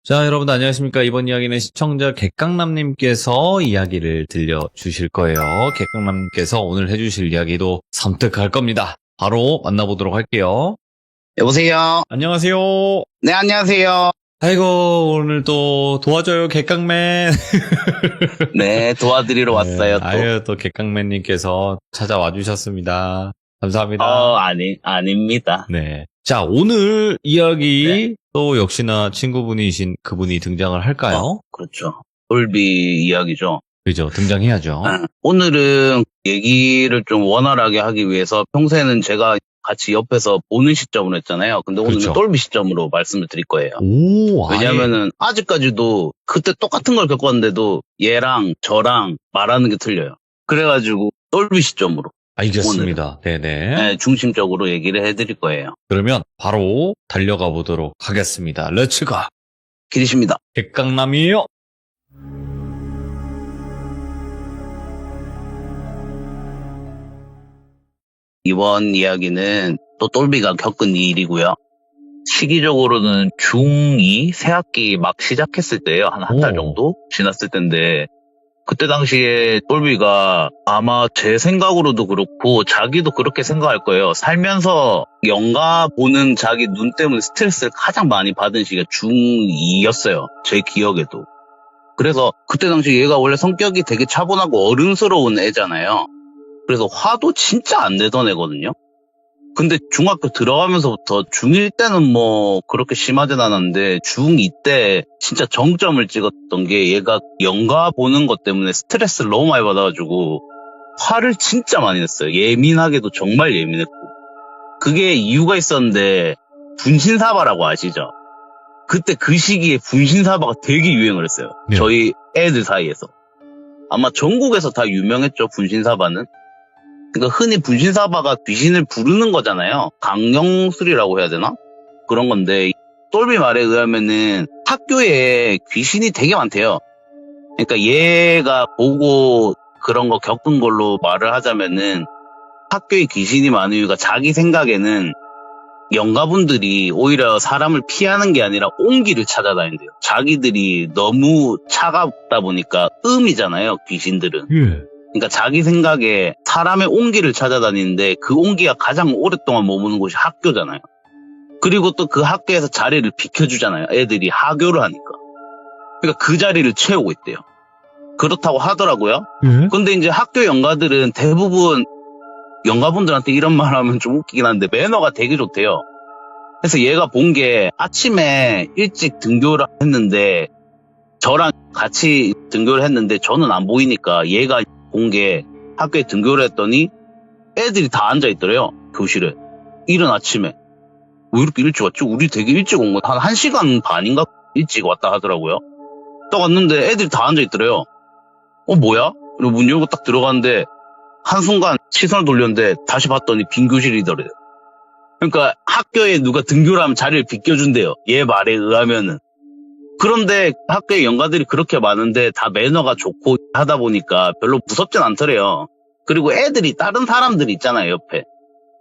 자, 여러분 안녕하십니까. 이번 이야기는 시청자 객강남님께서 이야기를 들려주실 거예요. 객강남님께서 오늘 해주실 이야기도 섬뜩할 겁니다. 바로 만나보도록 할게요. 여보세요? 안녕하세요. 네, 안녕하세요. 아이고, 오늘 또 도와줘요, 객강맨. 네, 도와드리러 왔어요, 또. 아유, 또 객강맨님께서 찾아와 주셨습니다. 감사합니다. 아닙니다. 네. 자, 오늘 이야기 네. 또 역시나 친구분이신 그분이 등장을 할까요? 그렇죠. 돌비 이야기죠. 그죠, 등장해야죠. 오늘은 얘기를 좀 원활하게 하기 위해서 평소에는 제가 같이 옆에서 보는 시점으로 했잖아요. 근데 오늘은 그렇죠. 돌비 시점으로 말씀을 드릴 거예요. 오, 왜냐면은 아직까지도 그때 똑같은 걸 겪었는데도 얘랑 저랑 말하는 게 틀려요. 그래가지고 돌비 시점으로 알겠습니다. 네네. 네, 중심적으로 얘기를 해드릴 거예요. 그러면 바로 달려가 보도록 하겠습니다. 렛츠고! 길이십니다. 객강남이에요. 이번 이야기는 또 똘비가 겪은 일이고요. 시기적으로는 중2 새학기 막 시작했을 때예요. 한 달 오. 정도 지났을 텐데 그때 당시에 똘비가 아마 제 생각으로도 그렇고 자기도 그렇게 생각할 거예요. 살면서 영화 보는 자기 눈 때문에 스트레스를 가장 많이 받은 시기가 중2였어요. 제 기억에도. 그래서 그때 당시 얘가 원래 성격이 되게 차분하고 어른스러운 애잖아요. 그래서 화도 진짜 안 내던 애거든요. 근데 중학교 들어가면서부터 중1 때는 뭐 그렇게 심하진 않았는데 중2 때 진짜 정점을 찍었던 게 얘가 영화 보는 것 때문에 스트레스를 너무 많이 받아가지고 화를 진짜 많이 냈어요. 예민하게도 정말 예민했고. 그게 이유가 있었는데 분신사바라고 아시죠? 그때 그 시기에 분신사바가 되게 유행을 했어요. 네. 저희 애들 사이에서. 아마 전국에서 다 유명했죠, 분신사바는. 그러니까 흔히 분신사바가 귀신을 부르는 거잖아요. 강령술이라고 해야 되나? 그런 건데 똘비 말에 의하면은 학교에 귀신이 되게 많대요. 그러니까 얘가 보고 그런 거 겪은 걸로 말을 하자면은 학교에 귀신이 많은 이유가 자기 생각에는 영가분들이 오히려 사람을 피하는 게 아니라 온기를 찾아다닌대요. 자기들이 너무 차갑다 보니까 음이잖아요, 귀신들은. 예. 그러니까 자기 생각에 사람의 온기를 찾아다니는데 그 온기가 가장 오랫동안 머무는 곳이 학교잖아요. 그리고 또 그 학교에서 자리를 비켜주잖아요. 애들이 하교를 하니까. 그러니까 그 자리를 채우고 있대요. 그렇다고 하더라고요. 예? 근데 이제 학교 영가들은 대부분 영가분들한테 이런 말 하면 좀 웃기긴 한데 매너가 되게 좋대요. 그래서 얘가 본 게 아침에 일찍 등교를 했는데 저랑 같이 등교를 했는데 저는 안 보이니까 얘가 본 게 학교에 등교를 했더니 애들이 다 앉아있더래요. 교실에. 이른 아침에. 왜 이렇게 일찍 왔지? 우리 되게 일찍 온 거 한 1시간 반인가 일찍 왔다 하더라고요. 딱 왔는데 애들이 다 앉아있더래요. 뭐야? 그리고 문 열고 딱 들어갔는데 한순간 시선을 돌렸는데 다시 봤더니 빈 교실이더래요. 그러니까 학교에 누가 등교를 하면 자리를 비껴준대요. 얘 말에 의하면은. 그런데 학교에 영가들이 그렇게 많은데 다 매너가 좋고 하다 보니까 별로 무섭진 않더래요. 그리고 애들이 다른 사람들이 있잖아요, 옆에.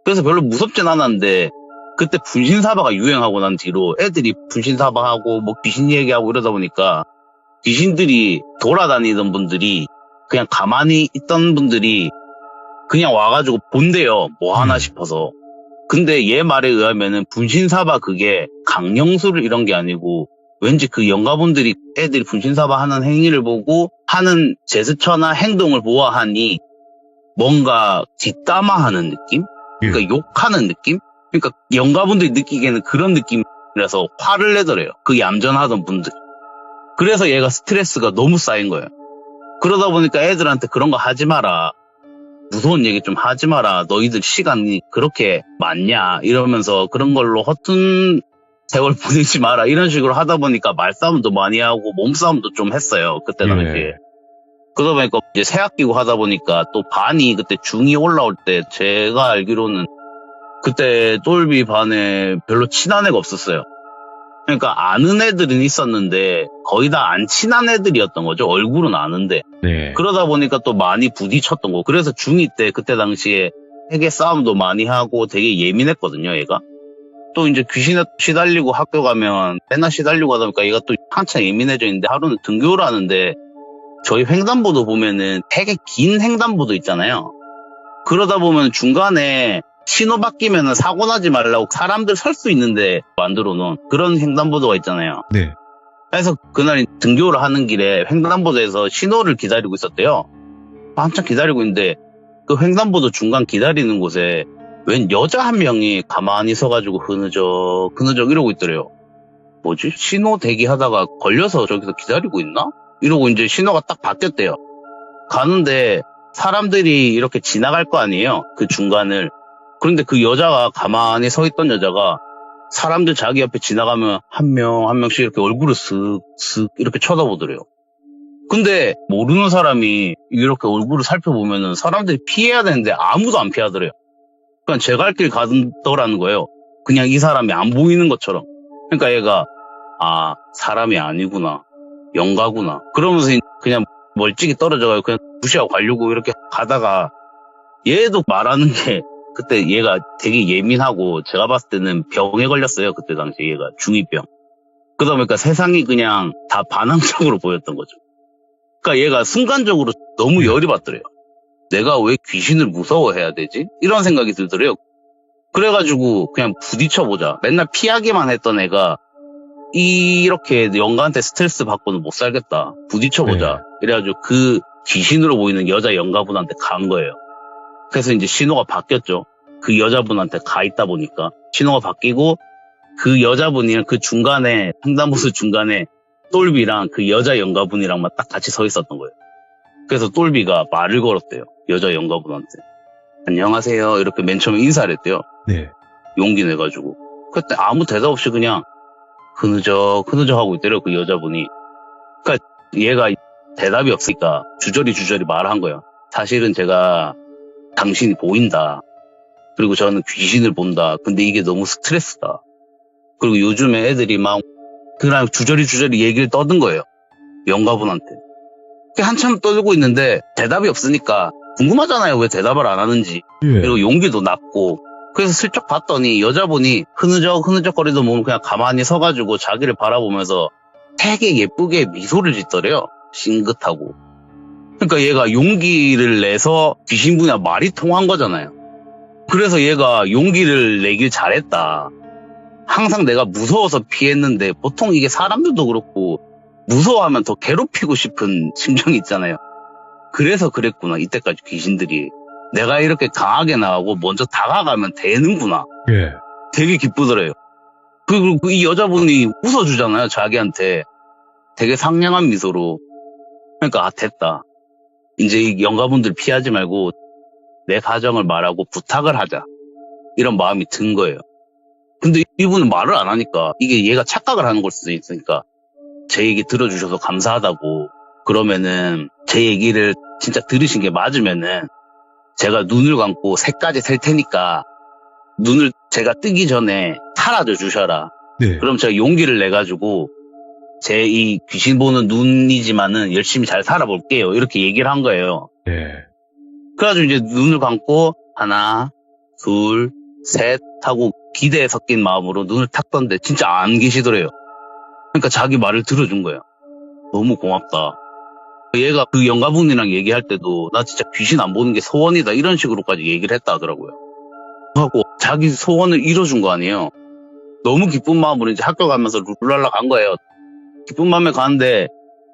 그래서 별로 무섭진 않았는데 그때 분신사바가 유행하고 난 뒤로 애들이 분신사바하고 뭐 귀신 얘기하고 이러다 보니까 귀신들이 돌아다니던 분들이 그냥 가만히 있던 분들이 그냥 와가지고 본대요. 뭐 하나 싶어서. 근데 얘 말에 의하면은 분신사바 그게 강령술 이런 게 아니고 왠지 그 영가분들이 애들이 분신사바 하는 행위를 보고 하는 제스처나 행동을 보아하니 뭔가 뒷담화하는 느낌? 그러니까 욕하는 느낌? 그러니까 영가분들이 느끼기에는 그런 느낌이라서 화를 내더래요. 그 얌전하던 분들. 그래서 얘가 스트레스가 너무 쌓인 거예요. 그러다 보니까 애들한테 그런 거 하지 마라. 무서운 얘기 좀 하지 마라. 너희들 시간이 그렇게 많냐? 이러면서 그런 걸로 허튼 세월 보내지 마라. 이런 식으로 하다 보니까 말싸움도 많이 하고 몸싸움도 좀 했어요. 그때 당시에. 그러다 보니까 이제 새학기고 하다 보니까 또 반이 그때 중2 올라올 때 제가 알기로는 그때 똘비 반에 별로 친한 애가 없었어요. 그러니까 아는 애들은 있었는데 거의 다 안 친한 애들이었던 거죠. 얼굴은 아는데. 네. 그러다 보니까 또 많이 부딪혔던 거. 그래서 중2 때 그때 당시에 세계 싸움도 많이 하고 되게 예민했거든요, 얘가. 또 이제 귀신에 시달리고 학교 가면 맨날 시달리고 하다 보니까 얘가 또 한참 예민해져 있는데 하루는 등교를 하는데 저희 횡단보도 보면은 되게 긴 횡단보도 있잖아요. 그러다 보면 중간에 신호 바뀌면 사고 나지 말라고 사람들 설 수 있는데 만들어 놓은 그런 횡단보도가 있잖아요. 네. 그래서 그날 등교를 하는 길에 횡단보도에서 신호를 기다리고 있었대요. 한참 기다리고 있는데 그 횡단보도 중간 기다리는 곳에 웬 여자 한 명이 가만히 서가지고 흐느적 이러고 있더래요. 뭐지? 신호 대기하다가 걸려서 저기서 기다리고 있나? 이러고 이제 신호가 딱 바뀌었대요. 가는데 사람들이 이렇게 지나갈 거 아니에요? 그 중간을. 그런데 그 여자가 가만히 서 있던 여자가 사람들 자기 옆에 지나가면 한 명씩 이렇게 얼굴을 쓱 이렇게 쳐다보더래요. 근데 모르는 사람이 이렇게 얼굴을 살펴보면은 사람들이 피해야 되는데 아무도 안 피하더래요. 그냥 제 갈 길 가더라는 거예요. 그냥 이 사람이 안 보이는 것처럼. 그러니까 얘가 사람이 아니구나. 영가구나. 그러면서 그냥 멀찍이 떨어져가지고 그냥 무시하고 가려고 이렇게 가다가 얘도 말하는 게 그때 얘가 되게 예민하고 제가 봤을 때는 병에 걸렸어요. 그때 당시에 얘가 중2병. 그러다 보니까 세상이 그냥 다 반항적으로 보였던 거죠. 그러니까 얘가 순간적으로 너무 열이 받더래요. 내가 왜 귀신을 무서워해야 되지? 이런 생각이 들더래요. 그래가지고 그냥 부딪혀보자. 맨날 피하기만 했던 애가 이렇게 영가한테 스트레스 받고는 못 살겠다. 부딪혀보자. 네. 그래가지고 그 귀신으로 보이는 여자 영가분한테 간 거예요. 그래서 이제 신호가 바뀌었죠. 그 여자분한테 가 있다 보니까 신호가 바뀌고 그 여자분이랑 그 중간에 횡단보도 중간에 똘비랑 그 여자 영가분이랑만 딱 같이 서 있었던 거예요. 그래서 똘비가 말을 걸었대요. 여자 영가분한테. 안녕하세요. 이렇게 맨 처음에 인사를 했대요. 네. 용기 내가지고. 그때 아무 대답 없이 그냥 흐느적 하고 있더래요. 그 여자분이. 그러니까 얘가 대답이 없으니까 주저리 말한 거예요. 사실은 제가 당신이 보인다. 그리고 저는 귀신을 본다. 근데 이게 너무 스트레스다. 그리고 요즘에 애들이 막 그냥 주저리 얘기를 떠든 거예요. 영가분한테. 한참 떠들고 있는데 대답이 없으니까 궁금하잖아요. 왜 대답을 안 하는지. 예. 그리고 용기도 났고. 그래서 슬쩍 봤더니 여자분이 흐느적거리던 몸을 그냥 가만히 서가지고 자기를 바라보면서 되게 예쁘게 미소를 짓더래요. 싱긋하고. 그러니까 얘가 용기를 내서 귀신분이랑 말이 통한 거잖아요. 그래서 얘가 용기를 내길 잘했다. 항상 내가 무서워서 피했는데 보통 이게 사람들도 그렇고 무서워하면 더 괴롭히고 싶은 심정이 있잖아요. 그래서 그랬구나. 이때까지 귀신들이. 내가 이렇게 강하게 나가고 먼저 다가가면 되는구나. 예. 되게 기쁘더래요. 그리고 이 여자분이 웃어주잖아요. 자기한테. 되게 상냥한 미소로. 그러니까 됐다. 이제 이 영가분들 피하지 말고 내 가정을 말하고 부탁을 하자. 이런 마음이 든 거예요. 근데 이분은 말을 안 하니까 이게 얘가 착각을 하는 걸 수도 있으니까 제 얘기 들어주셔서 감사하다고 그러면은 제 얘기를 진짜 들으신 게 맞으면은 제가 눈을 감고 새까지 셀 테니까 눈을 제가 뜨기 전에 사라져 주셔라. 네. 그럼 제가 용기를 내가지고 제 이 귀신 보는 눈이지만은 열심히 잘 살아볼게요. 이렇게 얘기를 한 거예요. 예. 그래가지고 이제 눈을 감고 하나, 둘, 셋 하고 기대에 섞인 마음으로 눈을 탁 떴는데 진짜 안 계시더래요. 그러니까 자기 말을 들어준 거예요. 너무 고맙다. 얘가 그 영가분이랑 얘기할 때도 나 진짜 귀신 안 보는 게 소원이다 이런 식으로까지 얘기를 했다 하더라고요. 하고 자기 소원을 이뤄준 거 아니에요. 너무 기쁜 마음으로 이제 학교 가면서 룰랄라 간 거예요. 기쁜 마음에 가는데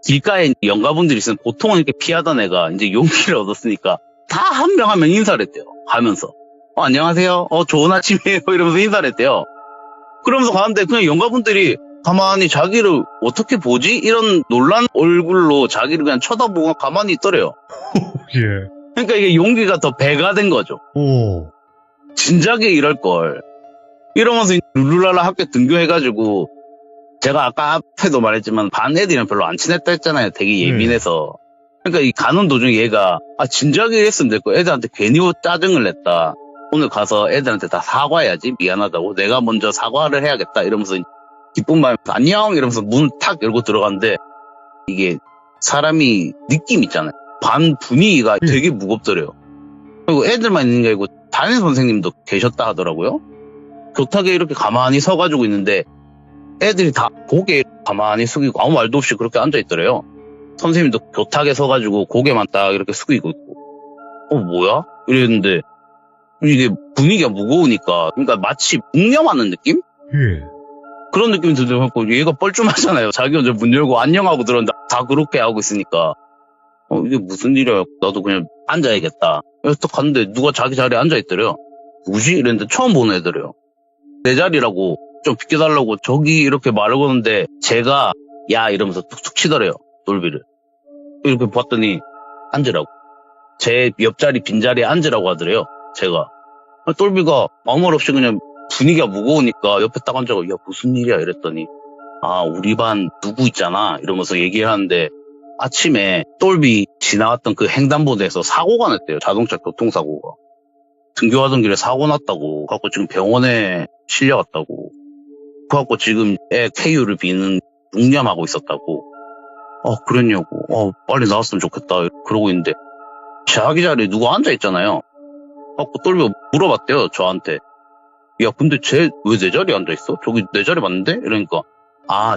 길가에 영가분들이 있으면 보통은 이렇게 피하던 애가 이제 용기를 얻었으니까 다 한 명 한 명 인사를 했대요. 가면서 안녕하세요. 좋은 아침이에요. 이러면서 인사를 했대요. 그러면서 가는데 그냥 영가분들이 가만히 자기를 어떻게 보지? 이런 놀란 얼굴로 자기를 그냥 쳐다보고 가만히 있더래요. 예. 그러니까 이게 용기가 더 배가 된 거죠. 오. 진작에 이럴걸. 이러면서 룰루랄라 학교 등교해가지고 제가 아까 앞에도 말했지만 반 애들이랑 별로 안 친했다 했잖아요. 되게 예민해서. 그러니까 이 가는 도중에 얘가 진작에 이랬으면 됐고 애들한테 괜히 짜증을 냈다. 오늘 가서 애들한테 다 사과해야지. 미안하다고. 내가 먼저 사과를 해야겠다. 이러면서 기쁜 마음에 안녕 이러면서 문을 탁 열고 들어갔는데 이게 사람이 느낌 있잖아요. 반 분위기가 되게 무겁더래요. 그리고 애들만 있는 게 아니고 담임 선생님도 계셨다 하더라고요. 교탁에 이렇게 가만히 서가지고 있는데 애들이 다 고개 가만히 숙이고 아무 말도 없이 그렇게 앉아있더래요. 선생님도 교탁에 서가지고 고개만 딱 이렇게 숙이고 있고 뭐야? 이랬는데 이게 분위기가 무거우니까 그러니까 마치 묵념하는 느낌? 예. 그런 느낌이 들더라고. 얘가 뻘쭘하잖아요. 자기 혼자 문 열고 안녕하고 들었는데 다 그렇게 하고 있으니까 이게 무슨 일이야. 나도 그냥 앉아야겠다. 그래서 또 갔는데 누가 자기 자리에 앉아있더래요. 누구지? 이랬는데 처음 보는 애들이에요. 내 자리라고 좀 비켜달라고 저기 이렇게 말을 거는데 제가 야 이러면서 툭툭 치더래요. 돌비를. 이렇게 봤더니 앉으라고. 제 옆자리 빈자리에 앉으라고 하더래요. 제가. 돌비가 아무 말 없이 그냥 분위기가 무거우니까 옆에 딱 앉아서 야 무슨 일이야 이랬더니 아 우리 반 누구 있잖아 이러면서 얘기를 하는데 아침에 돌비 지나갔던 그 횡단보도에서 사고가 났대요. 자동차 교통사고가. 등교하던 길에 사고 났다고. 그래갖고 지금 병원에 실려갔다고. 그래갖고 지금 애 KU를 비는 묵념하고 있었다고. 그랬냐고. 빨리 나왔으면 좋겠다. 그러고 있는데 자기 자리에 누가 앉아있잖아요. 그래갖고 돌비가 물어봤대요. 저한테. 야 근데 쟤 왜 내 자리에 앉아있어? 저기 내 자리 맞는데? 이러니까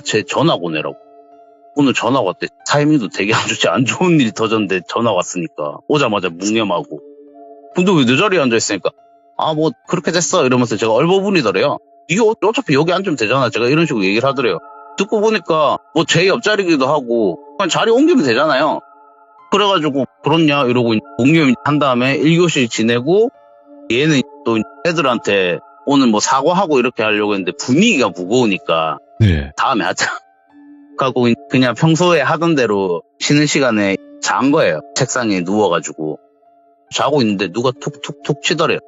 쟤 전학 오네라고. 오늘 전화 왔대. 타이밍도 되게 안 좋지. 안 좋은 일이 터졌는데 전화 왔으니까. 오자마자 묵념하고. 근데 왜 내 자리에 앉아있으니까 뭐 그렇게 됐어 이러면서 제가 얼버무리더래요. 이게 어차피 여기 앉으면 되잖아. 제가 이런 식으로 얘기를 하더래요. 듣고 보니까 뭐 제 옆자리기도 하고 그냥 자리 옮기면 되잖아요. 그래가지고 그렇냐 이러고 묵념 한 다음에 1교시 지내고 얘는 또 애들한테 오늘 뭐 사과하고 이렇게 하려고 했는데 분위기가 무거우니까 네. 다음에 하자. 하고 그냥 평소에 하던 대로 쉬는 시간에 잔 거예요. 책상에 누워가지고. 자고 있는데 누가 툭툭툭 치더래요.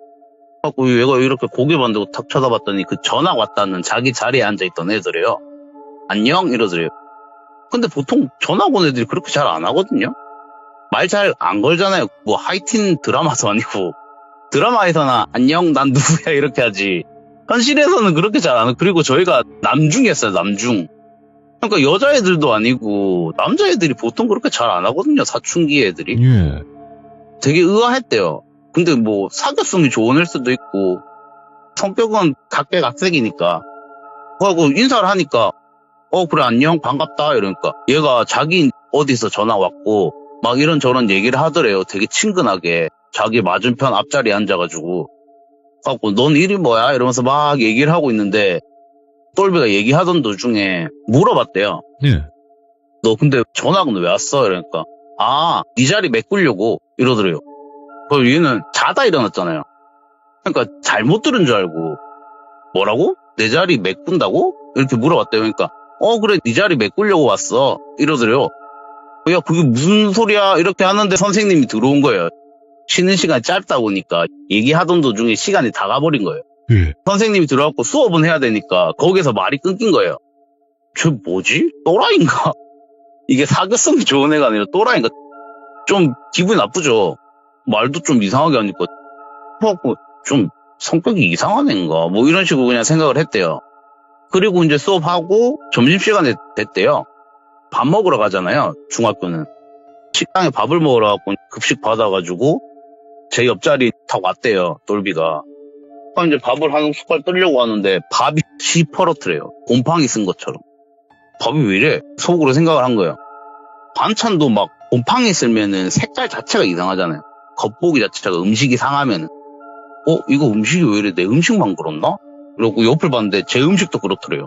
하고 얘가 이렇게 고개 만들고 탁 쳐다봤더니 그 전화 왔다는 자기 자리에 앉아있던 애들이에요. 안녕? 이러더래요. 근데 보통 전화 온 애들이 그렇게 잘 안 하거든요. 말 잘 안 걸잖아요. 뭐 하이틴 드라마도 아니고. 드라마에서나 안녕 난 누구야 이렇게 하지. 현실에서는 그렇게 잘 안 하고. 그리고 저희가 남중이었어요. 남중. 그러니까 여자애들도 아니고 남자애들이 보통 그렇게 잘 안 하거든요. 사춘기 애들이. 예. 되게 의아했대요. 근데 뭐 사교성이 좋은 애일 수도 있고 성격은 각계각색이니까 하고 인사를 하니까 그래 안녕 반갑다 이러니까 얘가 자기 어디서 전화 왔고 막 이런저런 얘기를 하더래요. 되게 친근하게 자기 맞은편 앞자리에 앉아가지고 갖고 넌 일이 뭐야 이러면서 막 얘기를 하고 있는데 똘비가 얘기하던 도중에 물어봤대요. 예. 너 근데 전화는 왜 왔어? 이러니까 네 자리 메꾸려고 이러더래요. 그래서 얘는 자다 일어났잖아요. 그러니까 잘못 들은 줄 알고 뭐라고? 내 자리 메꾼다고? 이렇게 물어봤대요. 그러니까 그래 네 자리 메꾸려고 왔어 이러더래요. 야 그게 무슨 소리야 이렇게 하는데 선생님이 들어온 거예요. 쉬는 시간이 짧다 보니까 얘기하던 도중에 시간이 다 가버린 거예요. 예. 선생님이 들어왔고 수업은 해야 되니까 거기서 말이 끊긴 거예요. 쟤 뭐지? 또라이인가? 이게 사교성이 좋은 애가 아니라 또라이인가? 좀 기분이 나쁘죠. 말도 좀 이상하게 하니까 좀 성격이 이상한 애인가? 뭐 이런 식으로 그냥 생각을 했대요. 그리고 이제 수업하고 점심시간에 됐대요. 밥 먹으러 가잖아요. 중학교는. 식당에 밥을 먹으러 가고 급식 받아가지고 제 옆자리 딱 왔대요. 돌비가. 이제 밥을 한 숟갈 뜨려고 하는데 밥이 시퍼렇더래요. 곰팡이 쓴 것처럼. 밥이 왜 이래? 속으로 생각을 한 거예요. 반찬도 막 곰팡이 쓸면은 색깔 자체가 이상하잖아요. 겉보기 자체가 음식이 상하면은 이거 음식이 왜 이래? 내 음식만 그렇나? 이러고 옆을 봤는데 제 음식도 그렇더래요.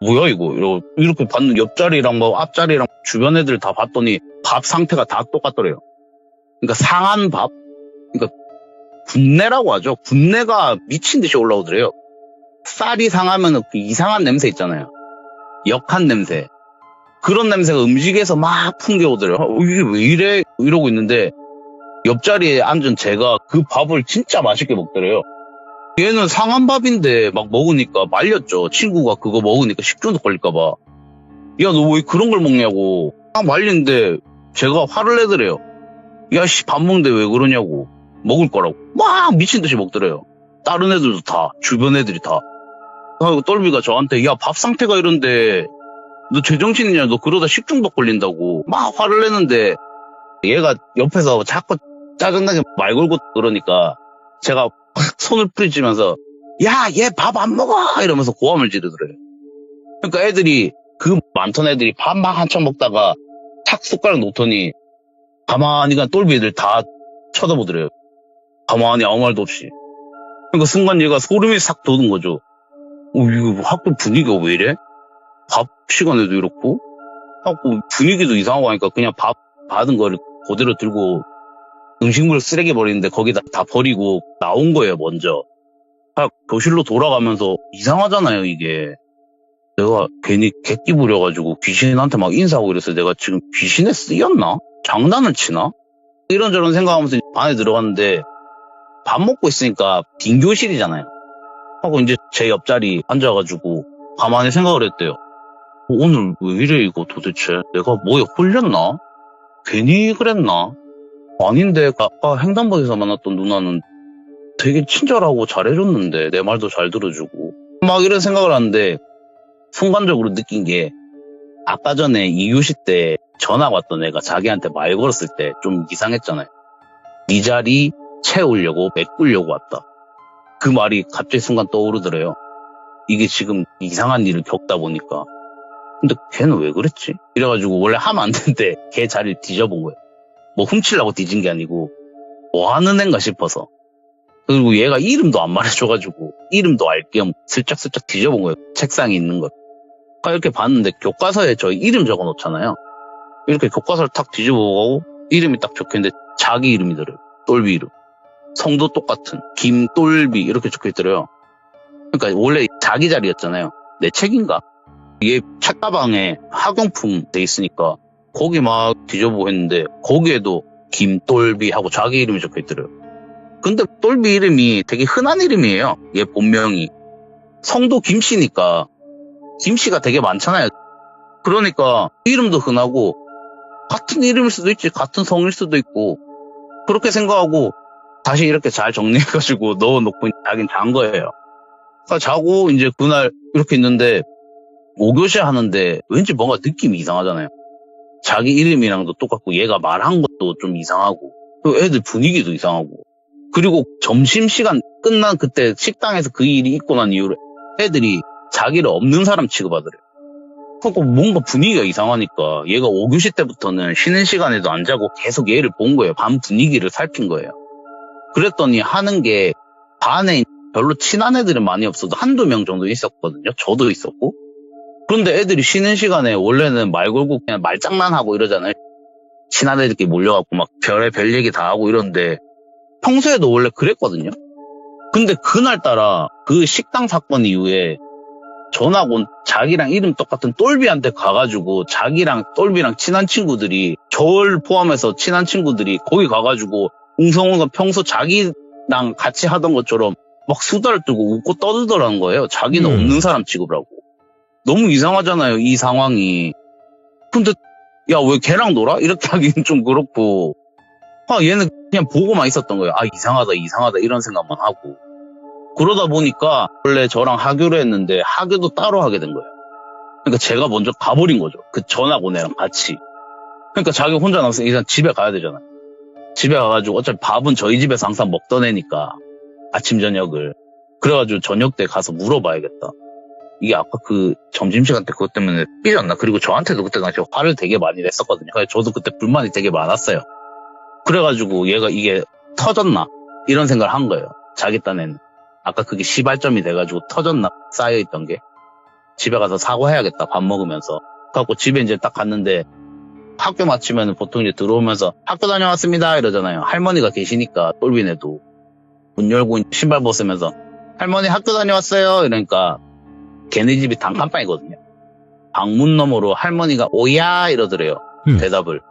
뭐야 이거? 이러고 이렇게 봤는 옆자리랑 뭐 앞자리랑 주변 애들 다 봤더니 밥 상태가 다 똑같더래요. 그러니까 상한 밥? 그러니까 군내라고 하죠. 군내가 미친 듯이 올라오더래요. 쌀이 상하면 그 이상한 냄새 있잖아요. 역한 냄새. 그런 냄새가 음식에서 막 풍겨오더래요. 이게 왜 이래? 이러고 있는데 옆자리에 앉은 제가 그 밥을 진짜 맛있게 먹더래요. 얘는 상한 밥인데 막 먹으니까 말렸죠. 친구가 그거 먹으니까 식중독 걸릴까봐. 야, 너 왜 그런 걸 먹냐고. 말리는데 제가 화를 내더래요. 야, 밥 먹는데 왜 그러냐고. 먹을 거라고. 막 미친 듯이 먹더래요. 다른 애들도 다, 주변 애들이 다. 그리고 똘비가 저한테 야, 밥 상태가 이런데 너 제정신이냐? 너 그러다 식중독 걸린다고. 막 화를 내는데 얘가 옆에서 자꾸 짜증나게 말 걸고 그러니까 제가 손을 뿌리치면서 야, 얘 밥 안 먹어! 이러면서 고함을 지르더래요. 그러니까 애들이, 그 많던 애들이 밥 막 한참 먹다가 탁 숟가락 놓더니 가만히 그냥 똘비 애들 다 쳐다보더래요. 가만히 아무 말도 없이. 그러니까 순간 얘가 소름이 싹 돋은 거죠. 이거 학교 분위기가 왜 이래? 밥 시간에도 이렇고? 하고 분위기도 이상하고 하니까 그냥 밥 받은 거를 그대로 들고 음식물 쓰레기 버리는데 거기다 다 버리고 나온 거예요, 먼저. 교실로 돌아가면서 이상하잖아요, 이게. 내가 괜히 객기 부려가지고 귀신한테 막 인사하고 이랬어요. 내가 지금 귀신에 쓰였나? 장난을 치나? 이런저런 생각하면서 반에 들어갔는데 밥 먹고 있으니까 빈 교실이잖아요. 하고 이제 제 옆자리 앉아가지고 가만히 생각을 했대요. 오늘 왜 이래 이거 도대체? 내가 뭐에 홀렸나? 괜히 그랬나? 아닌데 아까 횡단보도에서 만났던 누나는 되게 친절하고 잘해줬는데 내 말도 잘 들어주고 막 이런 생각을 하는데 순간적으로 느낀 게 아까 전에 2교시 때 전화 왔던 애가 자기한테 말 걸었을 때 좀 이상했잖아요. 네 자리 채우려고 메꾸려고 왔다. 그 말이 갑자기 순간 떠오르더래요. 이게 지금 이상한 일을 겪다 보니까 근데 걔는 왜 그랬지? 이래가지고 원래 하면 안 되는데 걔 자리를 뒤져본 거예요. 뭐 훔치려고 뒤진 게 아니고 뭐 하는 앤가 싶어서. 그리고 얘가 이름도 안 말해줘가지고 이름도 알 겸 슬쩍슬쩍 뒤져본 거예요. 책상에 있는 걸. 이렇게 봤는데 교과서에 저희 이름 적어놓잖아요. 이렇게 교과서를 탁 뒤져보고 이름이 딱 적혀있는데 자기 이름이더래요. 똘비 이름. 성도 똑같은 김똘비 이렇게 적혀있더래요. 그러니까 원래 자기 자리였잖아요. 내 책인가? 얘 책가방에 학용품 돼 있으니까 거기 막 뒤져보고 했는데 거기에도 김똘비 하고 자기 이름이 적혀있더래요. 근데 똘비 이름이 되게 흔한 이름이에요. 얘 본명이. 성도 김씨니까 김씨가 되게 많잖아요. 그러니까 이름도 흔하고 같은 이름일 수도 있지 같은 성일 수도 있고 그렇게 생각하고 다시 이렇게 잘 정리해가지고 넣어놓고 자긴 잔 거예요. 그러니까 자고 이제 그날 이렇게 있는데 5교시 하는데 왠지 뭔가 느낌이 이상하잖아요. 자기 이름이랑도 똑같고 얘가 말한 것도 좀 이상하고 또 애들 분위기도 이상하고 그리고 점심시간 끝난 그때 식당에서 그 일이 있고 난 이후로 애들이 자기를 없는 사람 취급하더래요. 그러니까 뭔가 분위기가 이상하니까 얘가 5교시 때부터는 쉬는 시간에도 안 자고 계속 얘를 본 거예요. 반 분위기를 살핀 거예요. 그랬더니 하는 게 반에 별로 친한 애들은 많이 없어도 한두 명 정도 있었거든요. 저도 있었고. 그런데 애들이 쉬는 시간에 원래는 말 걸고 그냥 말장난하고 이러잖아요. 친한 애들끼리 몰려갖고 막 별의별 얘기 다 하고 이러는데 평소에도 원래 그랬거든요. 근데 그날따라 그 식당 사건 이후에 전학 온 자기랑 이름 똑같은 똘비한테 가가지고 자기랑 똘비랑 친한 친구들이 저를 포함해서 친한 친구들이 거기 가가지고 웅성웅성 평소 자기랑 같이 하던 것처럼 막 수다를 떨고 웃고 떠들더라는 거예요. 자기는 없는 사람 취급을 하고. 너무 이상하잖아요, 이 상황이. 근데 야, 왜 걔랑 놀아? 이렇게 하기는 좀 그렇고 얘는 그냥 보고만 있었던 거예요. 이상하다 이런 생각만 하고. 그러다 보니까 원래 저랑 하교를 했는데 하교도 따로 하게 된 거예요. 그러니까 제가 먼저 가버린 거죠. 그 전학 온 애랑 같이. 그러니까 자기 혼자 나와서 일단 집에 가야 되잖아요. 집에 가가지고 어차피 밥은 저희 집에서 항상 먹던 애니까 아침 저녁을. 그래가지고 저녁 때 가서 물어봐야겠다. 이게 아까 그 점심시간 때 그것 때문에 삐졌나? 그리고 저한테도 그때 당시에 화를 되게 많이 냈었거든요. 그래서 저도 그때 불만이 되게 많았어요. 그래가지고 얘가 이게 터졌나? 이런 생각을 한 거예요. 자기 딴에는. 아까 그게 시발점이 돼가지고 터졌나? 쌓여있던 게. 집에 가서 사과해야겠다. 밥 먹으면서. 그래갖고 집에 이제 딱 갔는데 학교 마치면 보통 이제 들어오면서 학교 다녀왔습니다 이러잖아요. 할머니가 계시니까 똘비네도 문 열고 신발 벗으면서 할머니 학교 다녀왔어요 이러니까 걔네 집이 단칸방이거든요. 방문 너머로 할머니가 오야 이러더래요. 대답을.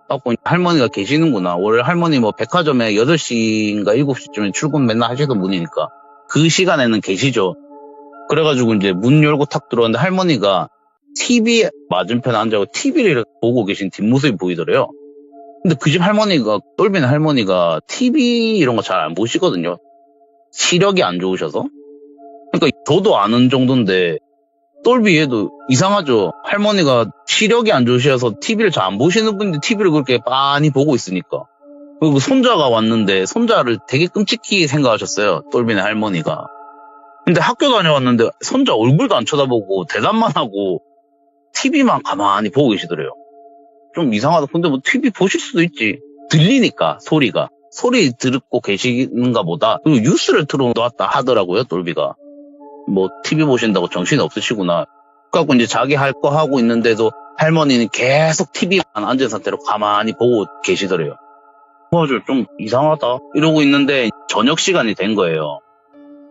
그래갖고 할머니가 계시는구나. 원래 할머니 뭐 백화점에 8시인가 7시쯤에 출근 맨날 하시던 분이니까 그 시간에는 계시죠. 그래가지고 이제 문 열고 탁 들어왔는데 할머니가 TV 맞은편에 앉아서 TV를 보고 계신 뒷모습이 보이더래요. 근데 그 집 할머니가, 똘비는 할머니가 TV 이런 거 잘 안 보시거든요. 시력이 안 좋으셔서. 그러니까 저도 아는 정도인데 똘비 얘도 이상하죠. 할머니가 시력이 안 좋으셔서 TV를 잘 안 보시는 분인데 TV를 그렇게 많이 보고 있으니까. 그리고 손자가 왔는데 손자를 되게 끔찍히 생각하셨어요. 똘비네 할머니가. 근데 학교 다녀왔는데 손자 얼굴도 안 쳐다보고 대답만 하고 TV만 가만히 보고 계시더래요. 좀 이상하다. 근데 뭐 TV 보실 수도 있지. 들리니까 소리가. 소리 듣고 계시는가 보다. 그리고 뉴스를 틀어놓았다 하더라고요, 돌비가. 뭐 TV 보신다고 정신이 없으시구나. 그래갖고 이제 자기 할 거 하고 있는데도 할머니는 계속 TV만 앉은 상태로 가만히 보고 계시더래요. 맞아, 좀 이상하다. 이러고 있는데 저녁 시간이 된 거예요.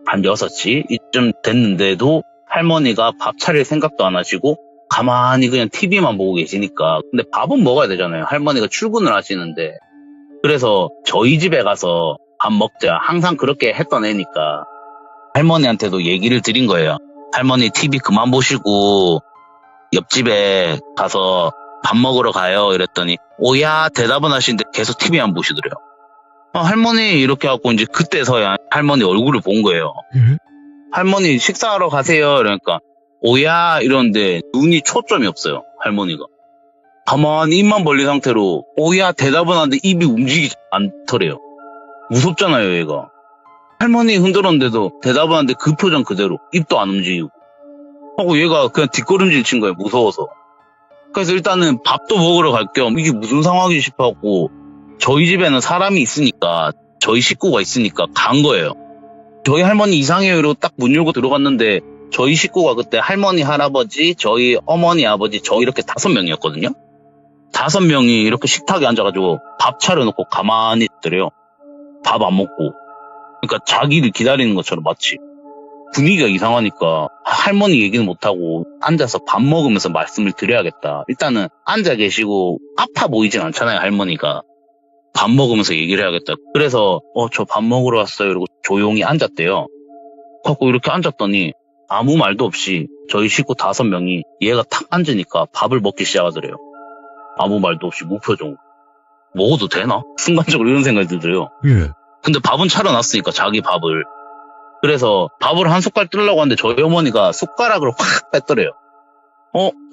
한 6시 이쯤 됐는데도 할머니가 밥 차릴 생각도 안 하시고 가만히 그냥 TV만 보고 계시니까. 근데 밥은 먹어야 되잖아요. 할머니가 출근을 하시는데. 그래서 저희 집에 가서 밥 먹자. 항상 그렇게 했던 애니까 할머니한테도 얘기를 드린 거예요. 할머니 TV 그만 보시고 옆집에 가서 밥 먹으러 가요. 이랬더니 오야 대답은 하시는데 계속 TV만 보시더래요. 할머니 이렇게 하고 이제 그때서야 할머니 얼굴을 본 거예요. 할머니 식사하러 가세요. 그러니까 오야 이러는데 눈이 초점이 없어요. 할머니가. 가만히 입만 벌린 상태로 오야 대답은 하는데 입이 움직이지 않더래요. 무섭잖아요, 얘가. 할머니 흔들었는데도 대답은 하는데 그 표정 그대로 입도 안 움직이고 하고 얘가 그냥 뒷걸음질 친 거예요. 무서워서. 그래서 일단은 밥도 먹으러 갈 겸 이게 무슨 상황이지 싶어갖고 저희 집에는 사람이 있으니까 저희 식구가 있으니까 간 거예요. 저희 할머니 이상해요 이러고 딱 문 열고 들어갔는데 저희 식구가 그때 할머니, 할아버지, 저희 어머니, 아버지 저 이렇게 5명이었거든요. 5명이 이렇게 식탁에 앉아가지고 밥 차려놓고 가만히 있더래요. 밥 안 먹고. 그러니까 자기를 기다리는 것처럼 마치. 분위기가 이상하니까 할머니 얘기는 못하고 앉아서 밥 먹으면서 말씀을 드려야겠다. 일단은 앉아 계시고 아파 보이진 않잖아요, 할머니가. 밥 먹으면서 얘기를 해야겠다. 그래서 저 밥 먹으러 왔어요 이러고 조용히 앉았대요. 그래서 이렇게 앉았더니 아무 말도 없이 저희 식구 5명이 얘가 탁 앉으니까 밥을 먹기 시작하더래요. 아무 말도 없이 무표정. 먹어도 되나? 순간적으로 이런 생각이 들더래요. 예. 근데 밥은 차려놨으니까 자기 밥을. 그래서 밥을 한 숟갈 뜨려고 하는데 저희 어머니가 숟가락을 확 뺐더래요.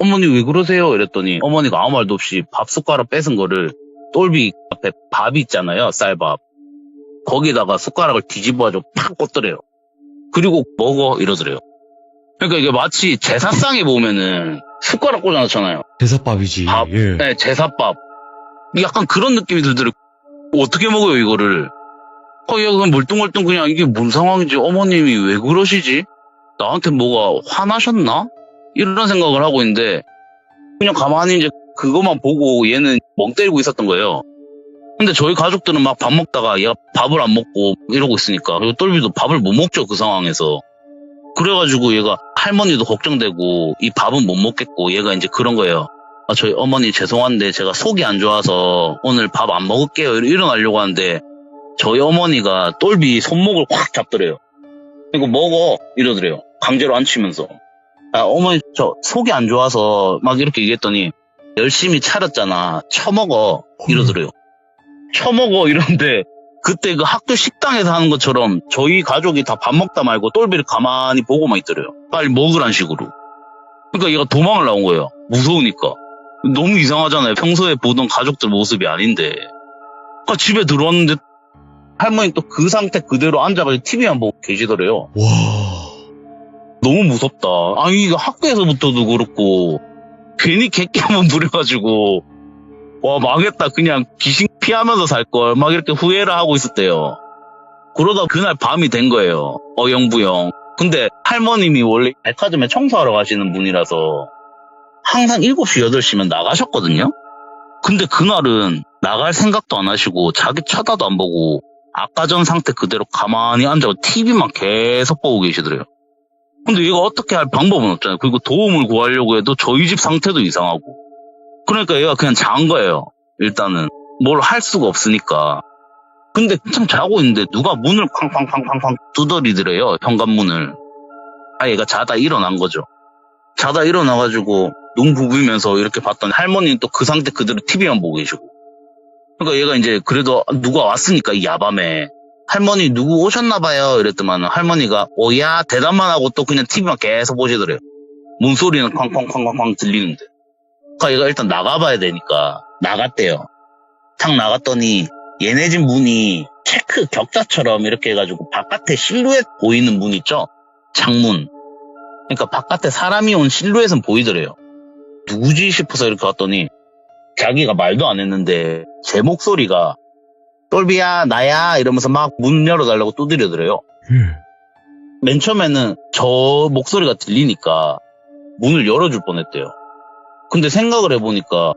어머니 왜 그러세요? 이랬더니 어머니가 아무 말도 없이 밥 숟가락 뺏은 거를 똘비 앞에 밥이 있잖아요. 쌀밥. 거기다가 숟가락을 뒤집어가지고 팍 꽂더래요. 그리고 먹어 이러더래요. 그러니까 이게 마치 제사상에 보면은 숟가락 꽂아놓잖아요. 제사밥이지. 밥. 예. 네, 제사밥. 약간 그런 느낌이 들더래요. 어떻게 먹어요 이거를. 얘가 그냥 멀뚱멀뚱 그냥 이게 뭔 상황인지 어머님이 왜 그러시지? 나한테 뭐가 화나셨나? 이런 생각을 하고 있는데 그냥 가만히 이제 그것만 보고 얘는 멍 때리고 있었던 거예요. 근데 저희 가족들은 막 밥 먹다가 얘가 밥을 안 먹고 이러고 있으니까 그리고 똘비도 밥을 못 먹죠 그 상황에서. 그래가지고 얘가 할머니도 걱정되고 이 밥은 못 먹겠고 얘가 이제 그런 거예요. 저희 어머니 죄송한데 제가 속이 안 좋아서 오늘 밥 안 먹을게요. 일어나려고 하는데 저희 어머니가 똘비 손목을 확 잡더래요. 이거 먹어 이러더래요. 강제로 앉히면서. 어머니 저 속이 안 좋아서 막 이렇게 얘기했더니 열심히 차렸잖아. 처먹어 이러더래요. 처먹어 이러는데 그때 그 학교 식당에서 하는 것처럼 저희 가족이 다 밥 먹다 말고 똘비를 가만히 보고만 있더래요. 빨리 먹으란 식으로. 그러니까 얘가 도망을 나온 거예요. 무서우니까. 너무 이상하잖아요. 평소에 보던 가족들 모습이 아닌데. 그러니까 집에 들어왔는데 할머니 또 그 상태 그대로 앉아가지고 TV만 보고 계시더래요. 와. 너무 무섭다. 아니 이거 학교에서부터도 그렇고 괜히 객기 한번 부려가지고 와 망했다 그냥 귀신 피하면서 살걸 막 이렇게 후회를 하고 있었대요. 그러다 그날 밤이 된 거예요. 어영부영. 근데 할머님이 원래 백화점에 청소하러 가시는 분이라서 항상 7시 8시면 나가셨거든요. 근데 그날은 나갈 생각도 안 하시고 자기 쳐다도 안 보고 아까 전 상태 그대로 가만히 앉아서 TV만 계속 보고 계시더래요. 근데 얘가 어떻게 할 방법은 없잖아요. 그리고 도움을 구하려고 해도 저희 집 상태도 이상하고. 그러니까 얘가 그냥 잔 거예요. 일단은 뭘 할 수가 없으니까. 근데 한참 자고 있는데 누가 문을 쾅쾅쾅쾅쾅 두드리더래요. 현관문을. 얘가 자다 일어난 거죠. 자다 일어나가지고 눈 부비면서 이렇게 봤더니 할머니는 또 그 상태 그대로 TV만 보고 계시고. 그러니까 얘가 이제 그래도 누가 왔으니까 이 야밤에 할머니 누구 오셨나봐요 이랬더만 할머니가 오야 대답만 하고 또 그냥 TV만 계속 보시더래요. 문소리는 쾅쾅쾅쾅쾅 들리는데. 그러니까 얘가 일단 나가봐야 되니까 나갔대요. 탁 나갔더니 얘네 집 문이 체크 격자처럼 이렇게 해가지고 바깥에 실루엣 보이는 문 있죠? 창문. 그러니까 바깥에 사람이 온 실루엣은 보이더래요. 누구지 싶어서 이렇게 왔더니 자기가 말도 안 했는데 제 목소리가 똘비야 나야 이러면서 막 문 열어달라고 두드려더래요. 맨 처음에는 저 목소리가 들리니까 문을 열어줄 뻔했대요. 근데 생각을 해보니까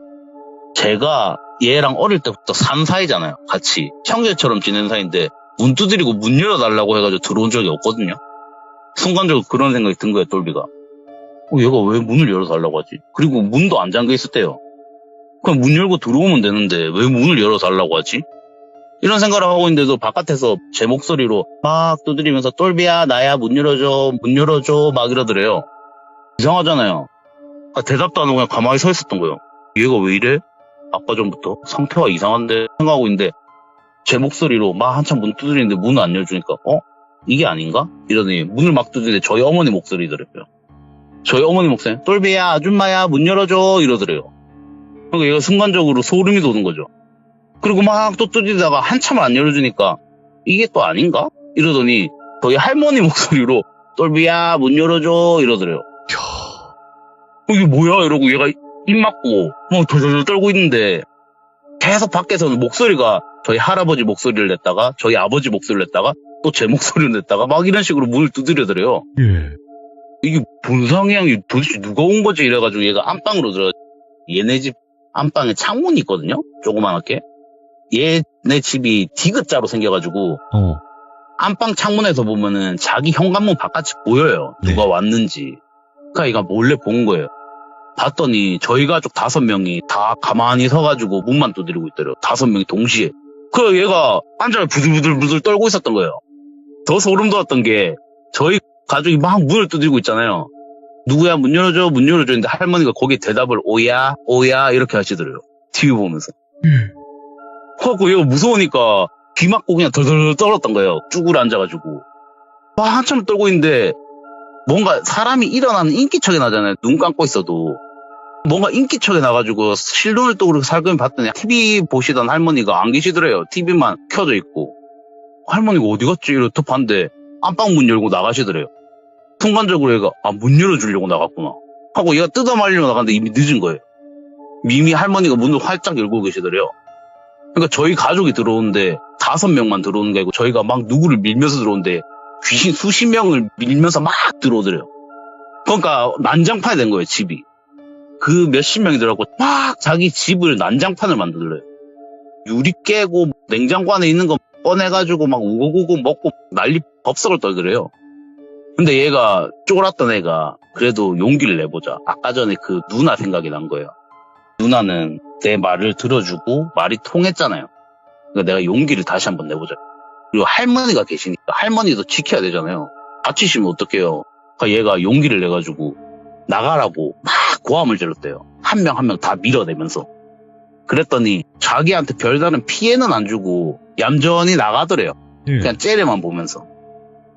제가 얘랑 어릴 때부터 산 사이잖아요. 같이 형제처럼 지낸 사이인데 문 두드리고 문 열어달라고 해가지고 들어온 적이 없거든요. 순간적으로 그런 생각이 든 거예요. 똘비가 얘가 왜 문을 열어달라고 하지? 그리고 문도 안 잠겨 있었대요. 그냥 문 열고 들어오면 되는데 왜 문을 열어달라고 하지? 이런 생각을 하고 있는데도 바깥에서 제 목소리로 막 두드리면서 똘비야 나야 문 열어줘 막 이러더래요. 이상하잖아요. 대답도 안 하고 그냥 가만히 서 있었던 거예요. 얘가 왜 이래? 아까 전부터 상태가 이상한데 생각하고 있는데 제 목소리로 막 한참 문 두드리는데 문을 안 열어주니까 이게 아닌가? 이러더니 문을 막 두드리는데 저희 어머니 목소리더래요. 저희 어머니 목소리 똘비야 아줌마야 문 열어줘 이러더래요. 그러니까 얘가 순간적으로 소름이 돋는 거죠. 그리고 막 또 두드리다가 한참을 안 열어주니까 이게 또 아닌가? 이러더니 저희 할머니 목소리로 똘비야 문 열어줘 이러더래요. 이게 뭐야 이러고 얘가 입 막고 막 덜덜덜 떨고 있는데 계속 밖에서는 목소리가 저희 할아버지 목소리를 냈다가 저희 아버지 목소리를 냈다가 또 제 목소리를 냈다가 막 이런 식으로 문을 두드려더래요. 이게 본상이양이 도대체 누가 온 거지 이래가지고 얘가 안방으로 들어가. 얘네 집 안방에 창문이 있거든요. 조그맣게. 얘네 집이 디귿자로 생겨가지고 안방 창문에서 보면은 자기 현관문 바깥이 보여요. 누가 왔는지. 그러니까 얘가 몰래 본 거예요. 봤더니 저희 가족 5명이 다 가만히 서가지고 문만 두드리고 있더래요. 5명이 동시에. 그 얘가 앉아 부들부들 떨고 있었던 거예요. 더 소름 돋았던 게 저희 가족이 막 문을 두드리고 있잖아요. 누구야 문 열어줘 했는데 할머니가 거기에 대답을 오야 이렇게 하시더래요. TV 보면서. 그래갖고 얘가 무서우니까 귀 막고 그냥 덜덜 떨었던 거예요. 쭈그려 앉아가지고. 막 한참 떨고 있는데 뭔가 사람이 일어나는 인기척이 나잖아요. 눈 감고 있어도. 뭔가 인기척이 나가지고 실눈을 또 그렇게 살금이 봤더니 TV 보시던 할머니가 안 계시더래요. TV만 켜져 있고. 할머니가 어디 갔지? 이러고 또 봤는데 안방 문 열고 나가시더래요. 순간적으로 얘가 문 열어주려고 나갔구나 하고 얘가 뜯어 말리려고 나갔는데 이미 늦은 거예요. 이미 할머니가 문을 활짝 열고 계시더래요. 그러니까 저희 가족이 들어오는데 5명만 들어오는 게 아니고 저희가 막 누구를 밀면서 들어오는데 귀신 수십 명을 밀면서 막 들어오더래요. 그러니까 난장판이 된 거예요. 집이. 그 몇십 명이 들어가고 막 자기 집을 난장판을 만들더래요. 유리 깨고 냉장고 안에 있는 거 꺼내가지고 막 우고우고 먹고 난리 법석을 떨더래요. 근데 얘가 쫄았던 애가 그래도 용기를 내보자. 아까 전에 그 누나 생각이 난 거예요. 누나는 내 말을 들어주고 말이 통했잖아요. 그러니까 내가 용기를 다시 한번 내보자. 그리고 할머니가 계시니까 할머니도 지켜야 되잖아요. 다치시면 어떡해요. 그러니까 얘가 용기를 내가지고 나가라고 막 고함을 질렀대요. 한 명 한 명 다 밀어내면서. 그랬더니 자기한테 별다른 피해는 안 주고 얌전히 나가더래요. 그냥 째려만 보면서.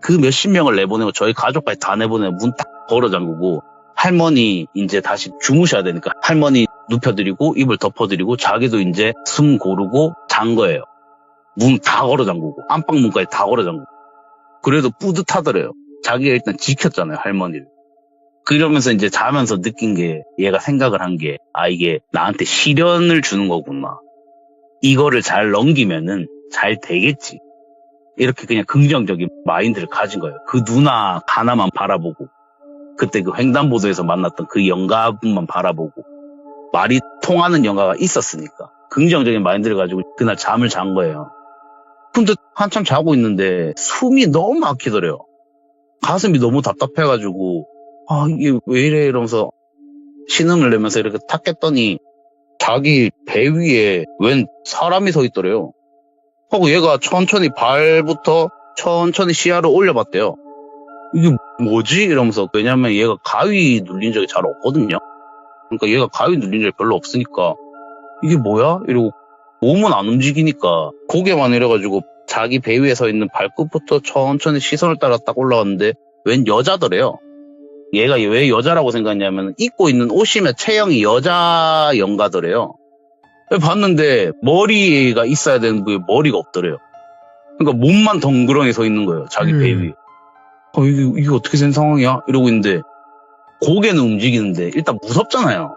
그 몇십 명을 내보내고 저희 가족까지 다 내보내고 문 딱 걸어 잠그고 할머니 이제 다시 주무셔야 되니까 할머니 눕혀드리고 이불 덮어드리고 자기도 이제 숨 고르고 잔 거예요. 문 다 걸어 잠그고 안방 문까지 다 걸어 잠그고. 그래도 뿌듯하더래요. 자기가 일단 지켰잖아요. 할머니를. 그러면서 이제 자면서 느낀 게 얘가 생각을 한 게 이게 나한테 시련을 주는 거구나. 이거를 잘 넘기면은 잘 되겠지. 이렇게 그냥 긍정적인 마인드를 가진 거예요. 그 누나 하나만 바라보고 그때 그 횡단보도에서 만났던 그 영가분만 바라보고 말이 통하는 영가가 있었으니까 긍정적인 마인드를 가지고 그날 잠을 잔 거예요. 근데 한참 자고 있는데 숨이 너무 막히더래요. 가슴이 너무 답답해가지고 이게 왜 이래 이러면서 신음을 내면서 이렇게 탁 깼더니 자기 배 위에 웬 사람이 서 있더래요. 하고 얘가 천천히 발부터 천천히 시야를 올려봤대요. 이게 뭐지? 이러면서. 왜냐면 얘가 가위 눌린 적이 잘 없거든요. 그러니까 얘가 가위 눌린 적이 별로 없으니까 이게 뭐야? 이러고 몸은 안 움직이니까 고개만 이래가지고 자기 배 위에 서 있는 발끝부터 천천히 시선을 따라 딱 올라갔는데 웬 여자더래요. 얘가 왜 여자라고 생각했냐면 입고 있는 옷이며 체형이 여자 영가더래요. 봤는데 머리가 있어야 되는 게 머리가 없더래요. 그러니까 몸만 덩그러니 서 있는 거예요. 자기 배 위에. 이게 어떻게 된 상황이야? 이러고 있는데 고개는 움직이는데 일단 무섭잖아요.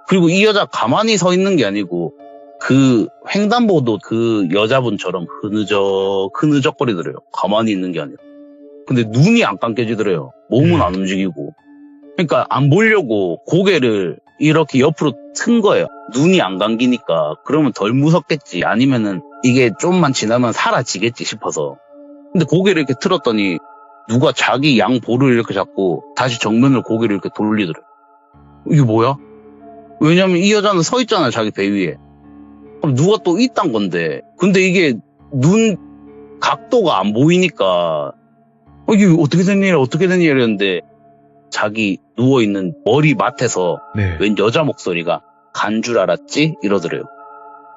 그리고 이 여자 가만히 서 있는 게 아니고 그 횡단보도 그 여자분처럼 흐느적거리더래요. 가만히 있는 게 아니라. 근데 눈이 안 감겨지더래요. 몸은 안 움직이고. 그러니까 안 보려고 고개를 이렇게 옆으로 튼 거예요. 눈이 안 감기니까 그러면 덜 무섭겠지. 아니면은 이게 좀만 지나면 사라지겠지 싶어서. 근데 고개를 이렇게 틀었더니 누가 자기 양 볼을 이렇게 잡고 다시 정면으로 고개를 이렇게 돌리더래요. 이게 뭐야? 왜냐면 이 여자는 서 있잖아요. 자기 배 위에. 그럼 누가 또 있단 건데. 근데 이게 눈 각도가 안 보이니까 이게 어떻게 된 일이야? 어떻게 된 일이야? 이랬는데 자기 누워있는 머리맡에서 네. 웬 여자 목소리가 간 줄 알았지? 이러더래요.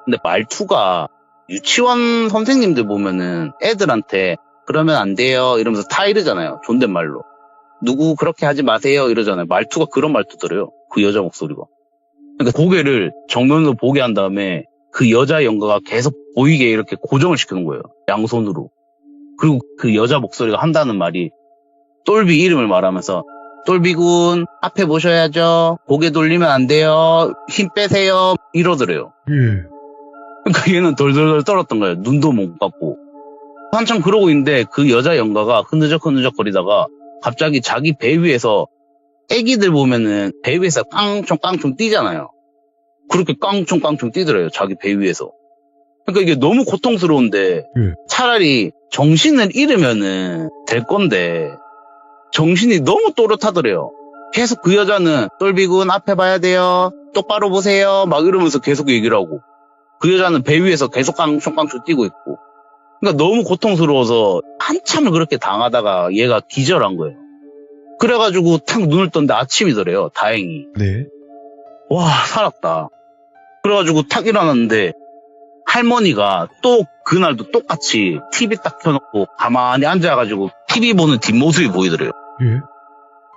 근데 말투가 유치원 선생님들 보면은 애들한테 그러면 안 돼요 이러면서 타이르잖아요. 존댓말로. 누구 그렇게 하지 마세요 이러잖아요. 말투가 그런 말투더래요. 그 여자 목소리가. 그러니까 고개를 정면으로 보게 한 다음에 그 여자 연가가 계속 보이게 이렇게 고정을 시키는 거예요. 양손으로. 그리고 그 여자 목소리가 한다는 말이 똘비 이름을 말하면서 똘비군 앞에 보셔야죠. 고개 돌리면 안 돼요. 힘 빼세요. 이러더래요. 그러니까 얘는 덜덜덜 떨었던 거예요. 눈도 못 감고. 한참 그러고 있는데 그 여자 연가가 흐느적거리다가 갑자기 자기 배 위에서 애기들 보면은 배 위에서 깡총깡총 뛰잖아요. 그렇게 깡총깡총 뛰더래요. 자기 배 위에서. 그러니까 이게 너무 고통스러운데 차라리 정신을 잃으면은 될 건데 정신이 너무 또렷하더래요. 계속 그 여자는 똘비군 앞에 봐야 돼요. 똑바로 보세요. 막 이러면서 계속 얘기를 하고 그 여자는 배 위에서 계속 깡총깡총 뛰고 있고 그러니까 너무 고통스러워서 한참을 그렇게 당하다가 얘가 기절한 거예요. 그래가지고 탁 눈을 떴는데 아침이더래요. 다행히. 네. 와 살았다. 그래가지고 탁 일어났는데 할머니가 또 그날도 똑같이 TV 딱 켜놓고 가만히 앉아가지고 TV 보는 뒷모습이 보이더래요. 예.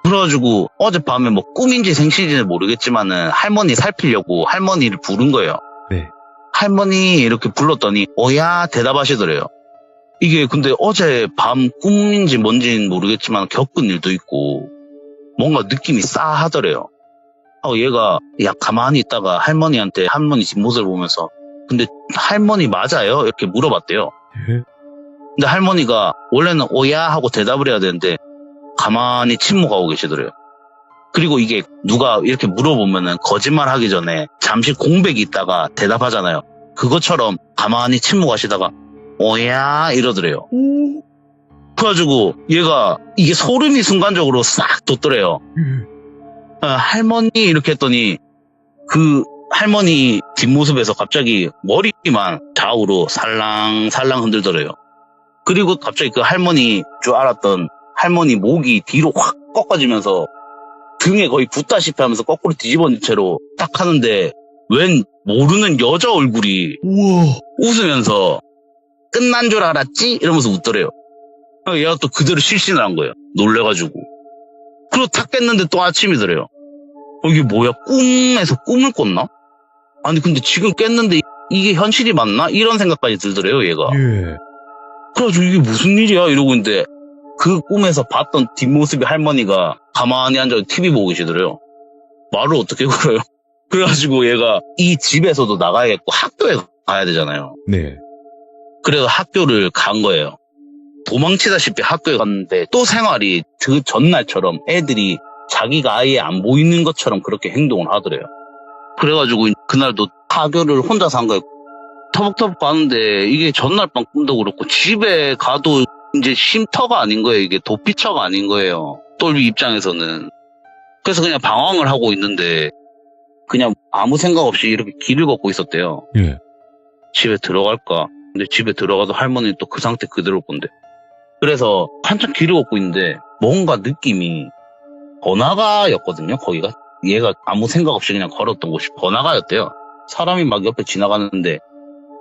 그래가지고 어젯밤에 뭐 꿈인지 생신인지는 모르겠지만은 할머니 살피려고 할머니를 부른 거예요. 네. 할머니 이렇게 불렀더니 오야 대답하시더래요. 이게 근데 어젯밤 꿈인지 뭔지는 모르겠지만 겪은 일도 있고 뭔가 느낌이 싸하더래요. 얘가 야 가만히 있다가 할머니한테 할머니 뒷모습을 보면서 근데 할머니 맞아요? 이렇게 물어봤대요. 예. 근데 할머니가 원래는 오야 하고 대답을 해야 되는데 가만히 침묵하고 계시더래요. 그리고 이게 누가 이렇게 물어보면은 거짓말 하기 전에 잠시 공백이 있다가 대답하잖아요. 그것처럼 가만히 침묵하시다가 오야 이러더래요. 그래가지고 얘가 이게 소름이 순간적으로 싹 돋더래요. 할머니 이렇게 했더니 그 할머니 뒷모습에서 갑자기 머리만 좌우로 살랑살랑 흔들더래요. 그리고 갑자기 그 할머니 줄 알았던 할머니 목이 뒤로 확 꺾어지면서 등에 거의 붙다시피 하면서 거꾸로 뒤집어진 채로 딱 하는데 웬 모르는 여자 얼굴이 우와. 웃으면서 끝난 줄 알았지? 이러면서 웃더래요. 얘가 또 그대로 실신을 한 거예요. 놀래가지고. 그리고 탁 깼는데 또 아침이더래요. 이게 뭐야? 꿈에서 꿈을 꿨나? 아니 근데 지금 깼는데 이게 현실이 맞나? 이런 생각까지 들더래요 얘가. 예. 그래가지고 이게 무슨 일이야? 이러고 있는데 그 꿈에서 봤던 뒷모습의 할머니가 가만히 앉아 TV 보고 계시더래요. 말을 어떻게 걸어요? 그래가지고 얘가 이 집에서도 나가야겠고 학교에 가야 되잖아요. 네. 그래서 학교를 간 거예요. 도망치다시피 학교에 갔는데 또 생활이 그 전날처럼 애들이 자기가 아예 안 보이는 것처럼 그렇게 행동을 하더래요. 그래가지고 그날도 학교를 혼자서 한 거예요. 터벅터벅 가는데 이게 전날 밤 꿈도 그렇고 집에 가도 이제 쉼터가 아닌 거예요. 이게 도피처가 아닌 거예요. 똘비 입장에서는. 그래서 그냥 방황을 하고 있는데 그냥 아무 생각 없이 이렇게 길을 걷고 있었대요. 예. 집에 들어갈까? 근데 집에 들어가도 할머니는 또 그 상태 그대로일 건데. 그래서 한참 길을 걷고 있는데 뭔가 느낌이 번화가였거든요. 거기가. 얘가 아무 생각 없이 그냥 걸었던 곳이 번화가였대요. 사람이 막 옆에 지나가는데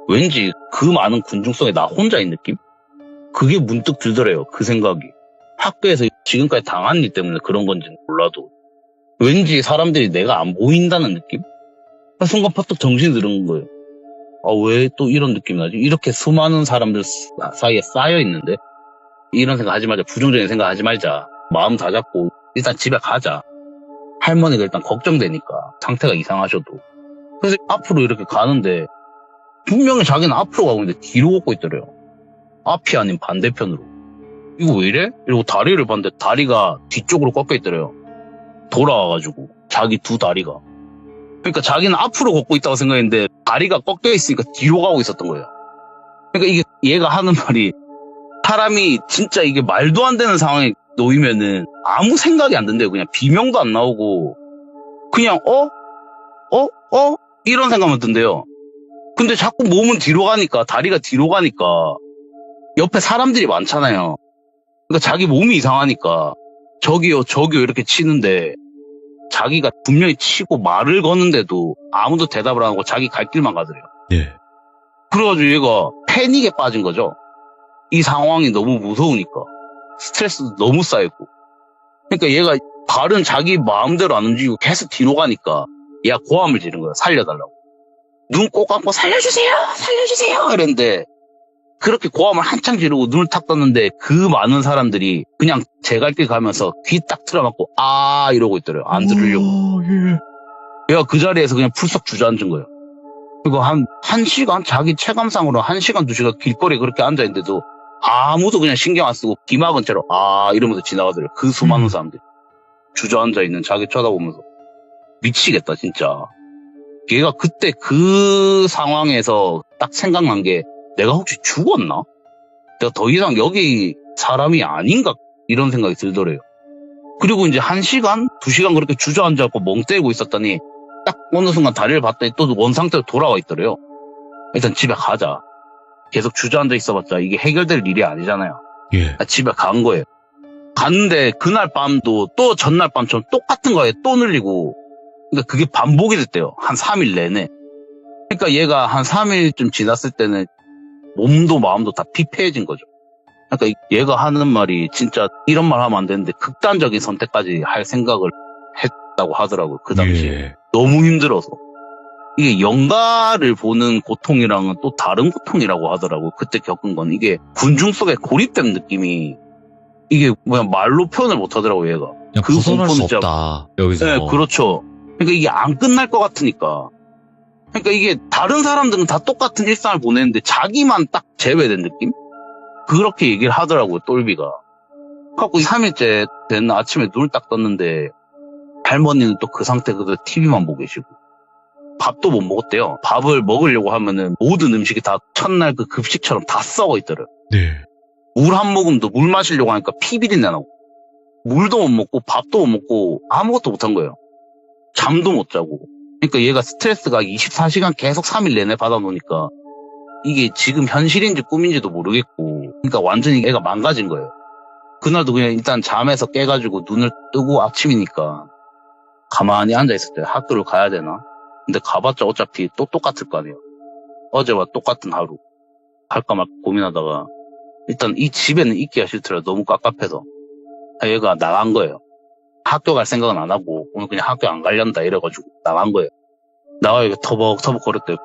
왠지 그 많은 군중 속에 나 혼자인 느낌? 그게 문득 들더래요. 그 생각이. 학교에서 지금까지 당한 일 때문에 그런 건지는 몰라도 왠지 사람들이 내가 안 보인다는 느낌? 순간 퍼뜩 정신이 드는 거예요. 왜 또 이런 느낌이 나지? 이렇게 수많은 사람들 사이에 쌓여 있는데 이런 생각 하지 말자. 부정적인 생각 하지 말자. 마음 다 잡고 일단 집에 가자. 할머니가 일단 걱정되니까 상태가 이상하셔도. 그래서 앞으로 이렇게 가는데 분명히 자기는 앞으로 가고 있는데 뒤로 걷고 있더래요. 앞이 아닌 반대편으로. 이거 왜 이래? 이러고 다리를 봤는데 다리가 뒤쪽으로 꺾여 있더래요. 돌아와가지고 자기 두 다리가. 그러니까 자기는 앞으로 걷고 있다고 생각했는데 다리가 꺾여 있으니까 뒤로 가고 있었던 거예요. 그러니까 이게 얘가 하는 말이 사람이 진짜 이게 말도 안 되는 상황에 놓이면은 아무 생각이 안 든대요. 그냥 비명도 안 나오고 그냥 이런 생각만 든대요. 근데 자꾸 몸은 뒤로 가니까 다리가 뒤로 가니까 옆에 사람들이 많잖아요. 그러니까 자기 몸이 이상하니까 저기요 이렇게 치는데 자기가 분명히 치고 말을 거는데도 아무도 대답을 안 하고 자기 갈 길만 가더래요. 예. 그래가지고 얘가 패닉에 빠진 거죠. 이 상황이 너무 무서우니까. 스트레스도 너무 쌓이고. 그러니까 얘가 발은 자기 마음대로 안 움직이고 계속 뒤로 가니까 얘가 고함을 지른 거예요. 살려달라고. 눈 꼭 감고 살려주세요! 이랬는데 그렇게 고함을 한창 지르고 눈을 탁 떴는데 그 많은 사람들이 그냥 제 갈 길 가면서 귀 딱 틀어막고 이러고 있더래요. 안 들으려고. 예. 얘가 그 자리에서 그냥 풀썩 주저앉은 거예요. 그리고 한 시간, 자기 체감상으로 1시간, 2시간 길거리에 그렇게 앉아있는데도 아무도 그냥 신경 안 쓰고 기막은 채로 이러면서 지나가더래요. 그 수많은 사람들이. 주저앉아있는 자기 쳐다보면서. 미치겠다, 진짜. 얘가 그때 그 상황에서 딱 생각난 게 내가 혹시 죽었나? 내가 더 이상 여기 사람이 아닌가? 이런 생각이 들더래요. 그리고 이제 1시간, 2시간 그렇게 주저앉아갖고 멍 때리고 있었더니 딱 어느 순간 다리를 봤더니 또 원상태로 돌아와 있더래요. 일단 집에 가자. 계속 주저앉아 있어봤자 이게 해결될 일이 아니잖아요. 예. 집에 간 거예요. 갔는데 그날 밤도 또 전날 밤처럼 똑같은 거에 또 늘리고 그러니까 그게 반복이 됐대요. 한 3일 내내. 그러니까 얘가 한 3일쯤 지났을 때는 몸도 마음도 다 피폐해진 거죠. 그러니까 얘가 하는 말이 진짜 이런 말 하면 안 되는데 극단적인 선택까지 할 생각을 했다고 하더라고요. 그 당시에. 예. 너무 힘들어서. 이게 영가를 보는 고통이랑은 또 다른 고통이라고 하더라고요. 그때 겪은 건 이게 군중 속에 고립된 느낌이 이게 그냥 말로 표현을 못 하더라고요, 얘가. 그냥 그 벗어날 수 공포는 없다. 여기서. 네, 그렇죠. 그러니까 이게 안 끝날 것 같으니까. 그러니까 이게 다른 사람들은 다 똑같은 일상을 보내는데 자기만 딱 제외된 느낌? 그렇게 얘기를 하더라고요, 똘비가. 그래갖고 3일째 된 아침에 눈을 딱 떴는데 할머니는 또 그 상태 그대로 TV만 보고 계시고 밥도 못 먹었대요. 밥을 먹으려고 하면은 모든 음식이 다 첫날 그 급식처럼 다 썩어 있더래요. 네. 물 한 모금도 물 마시려고 하니까 피비린내 나고 물도 못 먹고 밥도 못 먹고 아무것도 못 한 거예요. 잠도 못 자고. 그러니까 얘가 스트레스가 24시간 계속 3일 내내 받아놓으니까 이게 지금 현실인지 꿈인지도 모르겠고 그러니까 완전히 애가 망가진 거예요. 그날도 그냥 일단 잠에서 깨가지고 눈을 뜨고 아침이니까 가만히 앉아있을 때 학교를 가야 되나? 근데 가봤자 어차피 또 똑같을 거 아니에요. 어제와 똑같은 하루. 할까 말까 고민하다가 일단 이 집에는 있기가 싫더라. 너무 깝깝해서. 얘가 나간 거예요. 학교 갈 생각은 안 하고 오늘 그냥 학교 안 가련다 이래가지고 나간 거예요. 나가 이렇게 터벅터벅 거렸대요.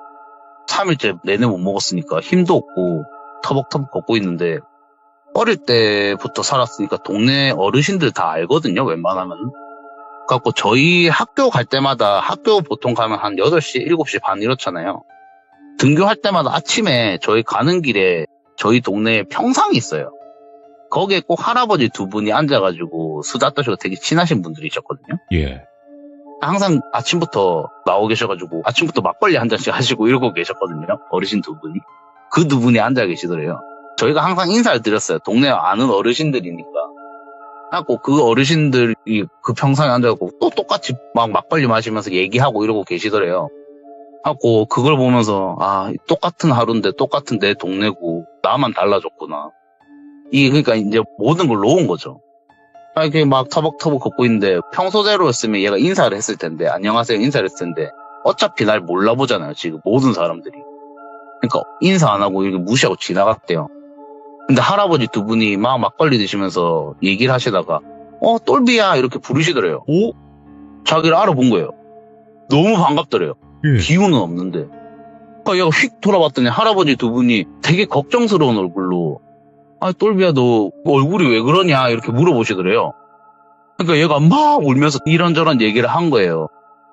3일째 내내 못 먹었으니까 힘도 없고 터벅터벅 걷고 있는데 어릴 때부터 살았으니까 동네 어르신들 다 알거든요. 웬만하면. 그래갖고 저희 학교 갈 때마다 학교 보통 가면 한 8시, 7시 반 이렇잖아요. 등교할 때마다 아침에 저희 가는 길에 저희 동네에 평상이 있어요. 거기에 꼭 할아버지 두 분이 앉아가지고 수다 떠시고 되게 친하신 분들이셨거든요. 예. 항상 아침부터 나오 계셔가지고 아침부터 막걸리 한 잔씩 하시고 이러고 계셨거든요. 어르신 두 분이. 그 두 분이 앉아 계시더래요. 저희가 항상 인사를 드렸어요. 동네 아는 어르신들이니까. 하고 그 어르신들이 그 평상에 앉아갖고 또 똑같이 막 막걸리 마시면서 얘기하고 이러고 계시더래요. 하고 그걸 보면서 똑같은 하루인데 똑같은 내 동네고 나만 달라졌구나. 그러니까 이제 모든 걸 놓은 거죠. 이렇게 막 터벅터벅 걷고 있는데 평소대로였으면 얘가 인사를 했을 텐데 안녕하세요 인사를 했을 텐데 어차피 날 몰라보잖아요. 지금 모든 사람들이. 그러니까 인사 안 하고 이렇게 무시하고 지나갔대요. 근데 할아버지 두 분이 막 막걸리 드시면서 얘기를 하시다가 똘비야 이렇게 부르시더래요. 오? 자기를 알아본 거예요. 너무 반갑더래요. 예. 기운은 없는데. 그러니까 얘가 휙 돌아봤더니 할아버지 두 분이 되게 걱정스러운 얼굴로 아, 똘비야, 너 얼굴이 왜 그러냐? 이렇게 물어보시더래요. 그러니까 얘가 막 울면서 이런저런 얘기를 한 거예요.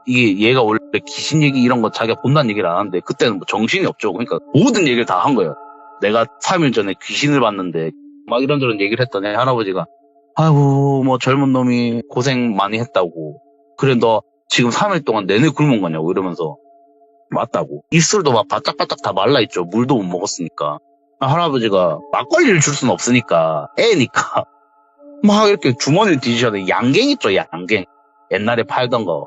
이게 얘가 원래 귀신 얘기 이런 거 자기가 본다는 얘기를 안 하는데 그때는 뭐 정신이 없죠. 그러니까 모든 얘기를 다 한 거예요. 내가 3일 전에 귀신을 봤는데 막 이런저런 얘기를 했더니 할아버지가 아이고 뭐 젊은 놈이 고생 많이 했다고. 그래 너 지금 3일 동안 내내 굶은 거냐고 이러면서 맞다고. 입술도 막 바짝바짝 다 말라있죠. 물도 못 먹었으니까. 할아버지가 막걸리를 줄 수는 없으니까 애니까 막 이렇게 주머니를 뒤지셨는데 양갱 있죠. 양갱. 옛날에 팔던 거.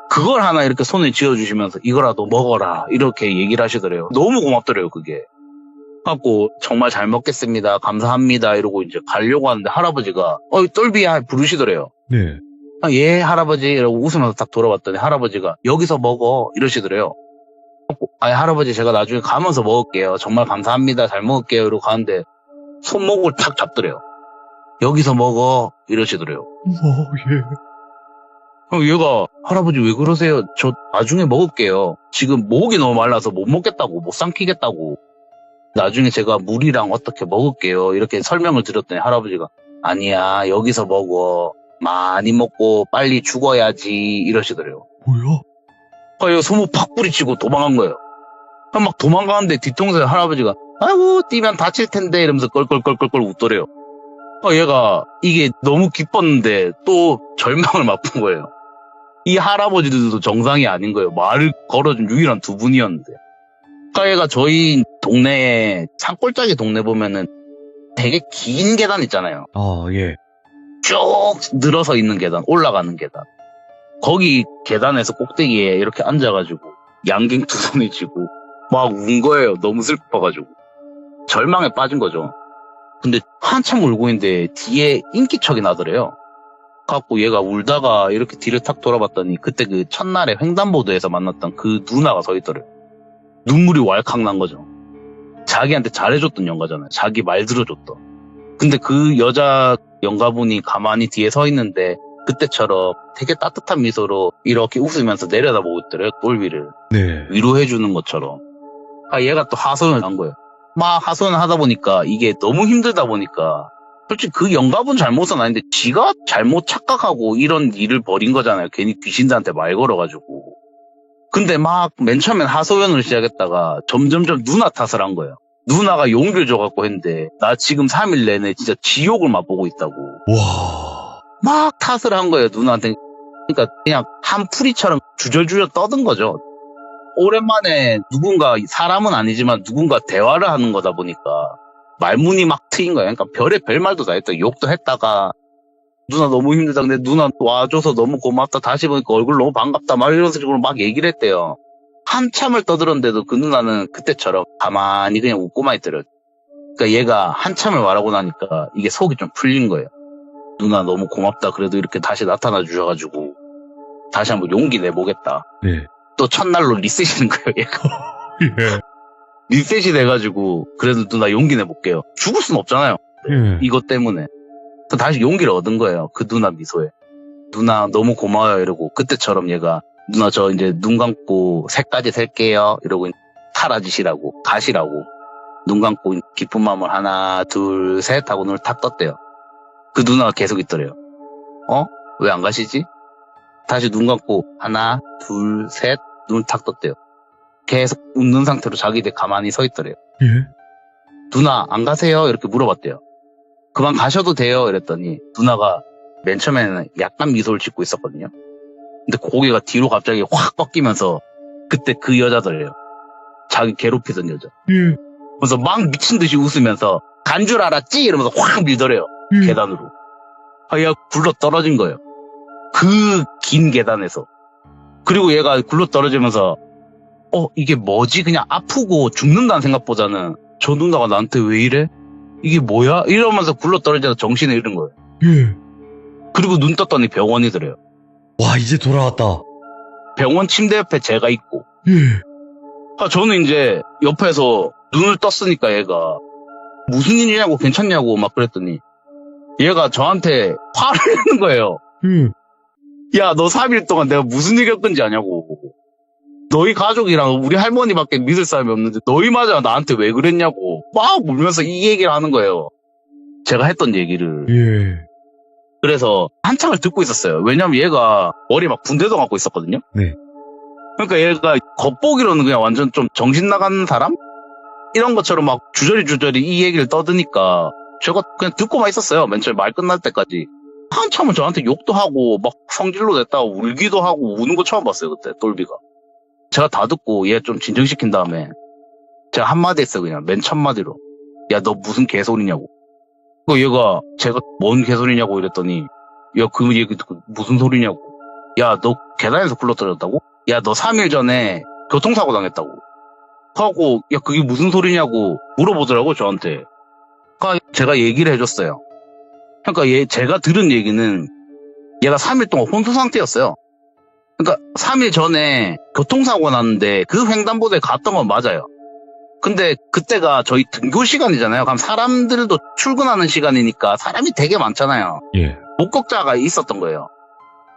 그걸 하나 이렇게 손에 쥐어주시면서 이거라도 먹어라 이렇게 얘기를 하시더래요. 너무 고맙더래요 그게. 갖고 정말 잘 먹겠습니다 감사합니다 이러고 이제 가려고 하는데 할아버지가 똘비야 부르시더래요. 네. 예 할아버지 이러고 웃으면서 딱 돌아봤더니 할아버지가 여기서 먹어 이러시더래요. 아니 할아버지 제가 나중에 가면서 먹을게요 정말 감사합니다 잘 먹을게요 이러고 가는데 손목을 탁 잡더래요. 여기서 먹어 이러시더래요. 얘가 할아버지 왜 그러세요? 저 나중에 먹을게요. 지금 목이 너무 말라서 못 먹겠다고 못 삼키겠다고. 나중에 제가 물이랑 어떻게 먹을게요. 이렇게 설명을 드렸더니 할아버지가 아니야 여기서 먹어. 많이 먹고 빨리 죽어야지 이러시더래요. 뭐야? 얘가 손목 팍 뿌리치고 도망간 거예요. 막 도망가는데 뒤통수에 할아버지가 아이고 뛰면 다칠 텐데 이러면서 껄껄껄껄껄 웃더래요. 얘가 이게 너무 기뻤는데 또 절망을 맛본 거예요. 이 할아버지들도 정상이 아닌 거예요. 말을 걸어준 유일한 두 분이었는데. 그러니까 얘가 저희 동네에 산골짜기 동네 보면은 되게 긴 계단 있잖아요. 예. 쭉 늘어서 있는 계단, 올라가는 계단. 거기 계단에서 꼭대기에 이렇게 앉아가지고 양갱 두 손에 쥐고 막 운 거예요. 너무 슬퍼가지고. 절망에 빠진 거죠. 근데 한참 울고 있는데 뒤에 인기척이 나더래요. 갖고 얘가 울다가 이렇게 뒤를 탁 돌아봤더니 그때 그 첫날에 횡단보도에서 만났던 그 누나가 서 있더래요. 눈물이 왈칵 난 거죠. 자기한테 잘해줬던 영가잖아요. 자기 말 들어줬던. 근데 그 여자 영가분이 가만히 뒤에 서 있는데 그때처럼 되게 따뜻한 미소로 이렇게 웃으면서 내려다보고 있더래요. 똘비를. 네. 위로해주는 것처럼. 얘가 또 하소연을 한 거예요. 막 하소연을 하다 보니까 이게 너무 힘들다 보니까 솔직히 그 영가분 잘못은 아닌데 지가 잘못 착각하고 이런 일을 벌인 거잖아요. 괜히 귀신들한테 말 걸어가지고. 근데 막 맨 처음엔 하소연을 시작했다가 점점점 누나 탓을 한 거예요. 누나가 용기를 줘갖고 했는데 나 지금 3일 내내 진짜 지옥을 맛보고 있다고. 와. 막 탓을 한 거예요. 누나한테. 그러니까 그냥 한풀이처럼 주저주저 떠든 거죠. 오랜만에 누군가 사람은 아니지만 누군가 대화를 하는 거다 보니까 말문이 막 트인 거예요. 그러니까 별의 별말도 다 했다. 욕도 했다가 누나 너무 힘들다. 근데 누나 와줘서 너무 고맙다. 다시 보니까 얼굴 너무 반갑다. 막 이런 식으로 막 얘기를 했대요. 한참을 떠들었는데도 그 누나는 그때처럼 가만히 그냥 웃고만 있더래요. 그러니까 얘가 한참을 말하고 나니까 이게 속이 좀 풀린 거예요. 누나 너무 고맙다. 그래도 이렇게 다시 나타나 주셔가지고 다시 한번 용기 내보겠다. 네. 또 첫날로 리셋이는 거예요. 얘가. 예. 리셋이 돼가지고 그래도 누나 용기 내볼게요. 죽을 순 없잖아요. 예. 이것 때문에. 또 다시 용기를 얻은 거예요. 그 누나 미소에. 누나 너무 고마워요 이러고 그때처럼 얘가 누나 저 이제 눈 감고 3까지 셀게요 이러고 사라지시라고 가시라고 눈 감고 기쁜 마음을 하나 둘 셋 하고 눈을 탁 떴대요. 그 누나가 계속 있더래요. 왜 안 가시지? 다시 눈 감고 하나 둘 셋 눈을 탁 떴대요. 계속 웃는 상태로 자기들 가만히 서 있더래요. 예. 누나 안 가세요? 이렇게 물어봤대요. 그만 가셔도 돼요 이랬더니 누나가 맨 처음에는 약간 미소를 짓고 있었거든요. 근데 고개가 뒤로 갑자기 확 꺾이면서 그때 그 여자더래요. 자기 괴롭히던 여자. 예. 그래서 막 미친 듯이 웃으면서 간 줄 알았지? 이러면서 확 밀더래요. 계단으로. 얘가 굴러 떨어진 거예요. 그 긴 계단에서. 그리고 얘가 굴러 떨어지면서 이게 뭐지? 그냥 아프고 죽는다는 생각보다는 저 누나가 나한테 왜 이래? 이게 뭐야? 이러면서 굴러 떨어져서 정신을 잃은 거예요. 예. 그리고 눈 떴더니 병원이더래요. 와, 이제 돌아왔다. 병원 침대 옆에 제가 있고. 예. 저는 이제 옆에서 눈을 떴으니까 얘가 무슨 일이냐고 괜찮냐고 막 그랬더니 얘가 저한테 화를 내는 거예요. 야, 너 3일 동안 내가 무슨 일 겪은지 아냐고. 너희 가족이랑 우리 할머니밖에 믿을 사람이 없는데 너희마저 나한테 왜 그랬냐고 막 울면서 이 얘기를 하는 거예요. 제가 했던 얘기를. 예. 그래서 한창을 듣고 있었어요. 왜냐면 얘가 머리 막 붕대도 감고 있었거든요. 네. 그러니까 얘가 겉보기로는 그냥 완전 좀 정신 나간 사람? 이런 것처럼 막 주저리 이 얘기를 떠드니까 제가 그냥 듣고만 있었어요. 맨 처음에 말 끝날 때까지. 한참은 저한테 욕도 하고 막 성질로 냈다고 울기도 하고 우는 거 처음 봤어요. 그때 똘비가. 제가 다 듣고 얘 좀 진정시킨 다음에 제가 한마디 했어요. 그냥 맨 첫마디로. 야, 너 무슨 개소리냐고. 그 얘가 제가 뭔 개소리냐고 이랬더니 야, 그 얘기 듣고 무슨 소리냐고. 야, 너 계단에서 굴러떨어졌다고? 야, 너 3일 전에 교통사고 당했다고. 하고 야, 그게 무슨 소리냐고 물어보더라고 저한테. 그러니까 제가 얘기를 해줬어요. 그러니까 제가 들은 얘기는 얘가 3일 동안 혼수 상태였어요. 그러니까 3일 전에 교통사고 났는데 그 횡단보도에 갔던 건 맞아요. 근데 그때가 저희 등교 시간이잖아요. 그럼 사람들도 출근하는 시간이니까 사람이 되게 많잖아요. 예. 목격자가 있었던 거예요.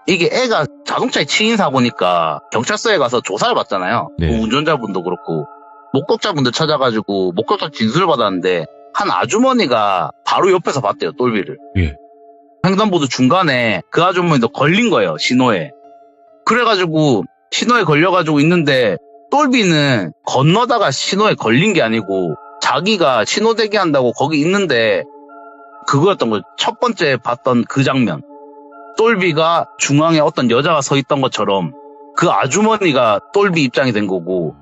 이게 애가 자동차에 치인 사고니까 경찰서에 가서 조사를 받잖아요. 네. 그 운전자분도 그렇고 목격자분들 찾아가지고 목격자 진술을 받았는데 한 아주머니가 바로 옆에서 봤대요. 똘비를. 예. 횡단보도 중간에 그 아주머니도 걸린 거예요. 신호에. 그래가지고 신호에 걸려가지고 있는데 똘비는 건너다가 신호에 걸린 게 아니고 자기가 신호 대기한다고 거기 있는데 그거였던 거예요. 첫 번째 봤던 그 장면. 똘비가 중앙에 어떤 여자가 서 있던 것처럼 그 아주머니가 똘비 입장이 된 거고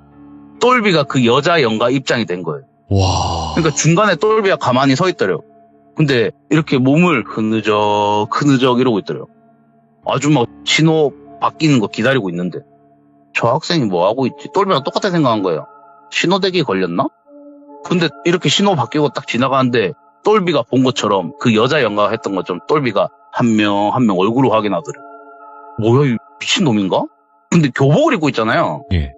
똘비가 그 여자 영가 입장이 된 거예요. 와. 그러니까 중간에 똘비가 가만히 서 있더래요. 근데 이렇게 몸을 흐느적 이러고 있더래요. 아주 막 신호 바뀌는 거 기다리고 있는데 저 학생이 뭐 하고 있지? 똘비랑 똑같은 생각한 거예요. 신호대기에 걸렸나? 근데 이렇게 신호 바뀌고 딱 지나가는데 똘비가 본 것처럼 그 여자 영가가 했던 것처럼 똘비가 한 명 한 명 얼굴을 확인하더래요. 뭐야, 이 미친놈인가? 근데 교복을 입고 있잖아요. 예.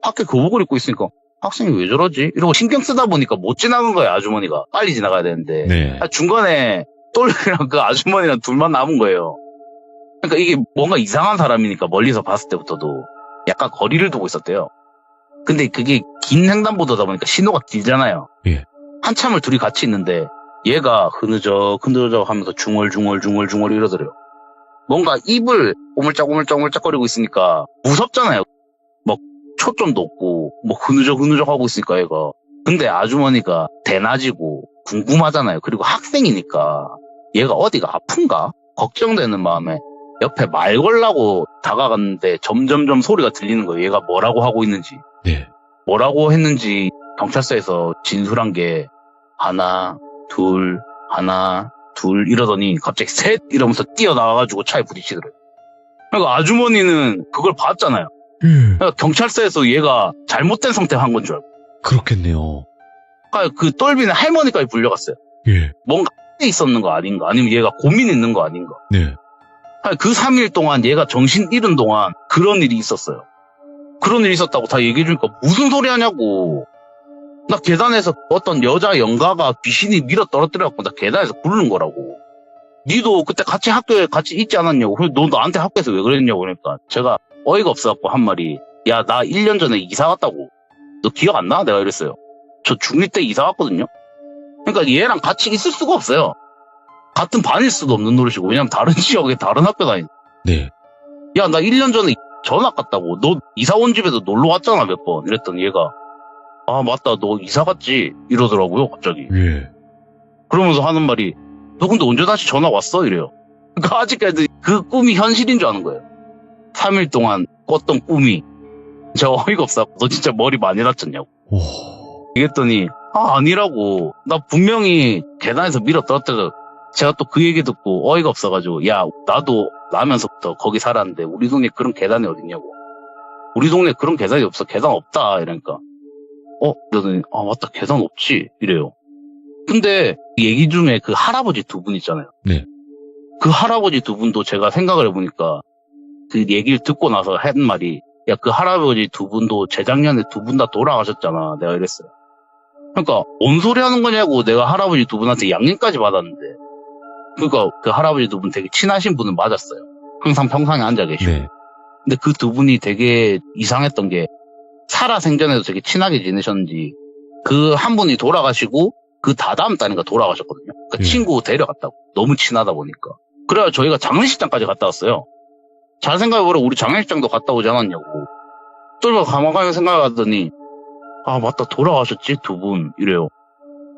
학교 교복을 입고 있으니까 학생이 왜 저러지? 이러고 신경 쓰다 보니까 못 지나간 거예요, 아주머니가. 빨리 지나가야 되는데. 네. 중간에 똘비랑 그 아주머니랑 둘만 남은 거예요. 그러니까 이게 뭔가 이상한 사람이니까 멀리서 봤을 때부터도 약간 거리를 두고 있었대요. 근데 그게 긴 횡단보도다 보니까 신호가 길잖아요. 예. 한참을 둘이 같이 있는데 얘가 흐느적 하면서 중얼 이러더래요. 뭔가 입을 오물짝거리고 있으니까 무섭잖아요. 막 초점도 없고 뭐 흐느적 하고 있으니까 얘가. 근데 아주머니가 대낮이고 궁금하잖아요. 그리고 학생이니까 얘가 어디가 아픈가? 걱정되는 마음에 옆에 말 걸라고 다가갔는데 점점점 소리가 들리는 거예요. 얘가 뭐라고 하고 있는지. 네. 뭐라고 했는지 경찰서에서 진술한 게 하나, 둘 이러더니 갑자기 셋 이러면서 뛰어나와가지고 차에 부딪히더래요. 그러니까 아주머니는 그걸 봤잖아요. 그러니까 경찰서에서 얘가 잘못된 선택을 한 건 줄 알고. 그렇겠네요. 그러니까 그 똘비는 할머니까지 불려갔어요. 예. 뭔가 있었는 거 아닌가? 아니면 얘가 고민 있는 거 아닌가? 네. 그 3일 동안 얘가 정신 잃은 동안 그런 일이 있었어요. 그런 일이 있었다고 다 얘기해주니까 무슨 소리 하냐고. 나 계단에서 어떤 여자 영가가 귀신이 밀어 떨어뜨려갖고 나 계단에서 부르는 거라고. 니도 그때 같이 학교에 같이 있지 않았냐고. 그래서 너 나한테 학교에서 왜 그랬냐고. 그러니까 제가 어이가 없어갖고 한 말이 야, 나 1년 전에 이사 갔다고. 너 기억 안 나? 내가 이랬어요. 저 중2 때 이사 갔거든요. 그러니까 얘랑 같이 있을 수가 없어요. 같은 반일 수도 없는 노릇이고. 왜냐면 다른 지역에 다른 학교 다니는. 네. 야, 나 1년 전에 전학 갔다고. 너 이사 온 집에도 놀러 왔잖아, 몇 번. 이랬더니 얘가 아, 맞다. 너 이사 갔지? 이러더라고요, 갑자기. 예. 그러면서 하는 말이 너 근데 언제 다시 전학 왔어? 이래요. 그러니까 아직까지 그 꿈이 현실인 줄 아는 거예요. 3일 동안 꿨던 꿈이. 제가 어이가 없어. 너 진짜 머리 많이 다쳤냐고. 오. 이랬더니 아니라고. 나 분명히 계단에서 밀어 떨어뜨려. 제가 또 그 얘기 듣고 어이가 없어가지고 야, 나도 나면서부터 거기 살았는데 우리 동네 그런 계단이 어딨냐고. 우리 동네 그런 계단이 없어. 계단 없다. 이러니까 이러더니 아, 맞다. 계단 없지. 이래요. 근데 얘기 중에 그 할아버지 두 분 있잖아요. 네. 그 할아버지 두 분도 제가 생각을 해보니까 그 얘기를 듣고 나서 한 말이 야, 그 할아버지 두 분도 재작년에 두 분 다 돌아가셨잖아. 내가 이랬어요. 그러니까 뭔 소리 하는 거냐고. 내가 할아버지 두 분한테 양념까지 받았는데. 그러니까 그 할아버지 두 분 되게 친하신 분은 맞았어요. 항상 평상에 앉아 계시고. 네. 근데 그 두 분이 되게 이상했던 게 살아생전에도 되게 친하게 지내셨는지 그 한 분이 돌아가시고 그 다다음 달인가 돌아가셨거든요. 그러니까 예. 친구 데려갔다고. 너무 친하다 보니까. 그래야 저희가 장례식장까지 갔다 왔어요. 잘 생각해보라. 우리 장례식장도 갔다 오지 않았냐고. 똘비가 가만히 생각하더니 아 맞다 돌아가셨지 두 분 이래요.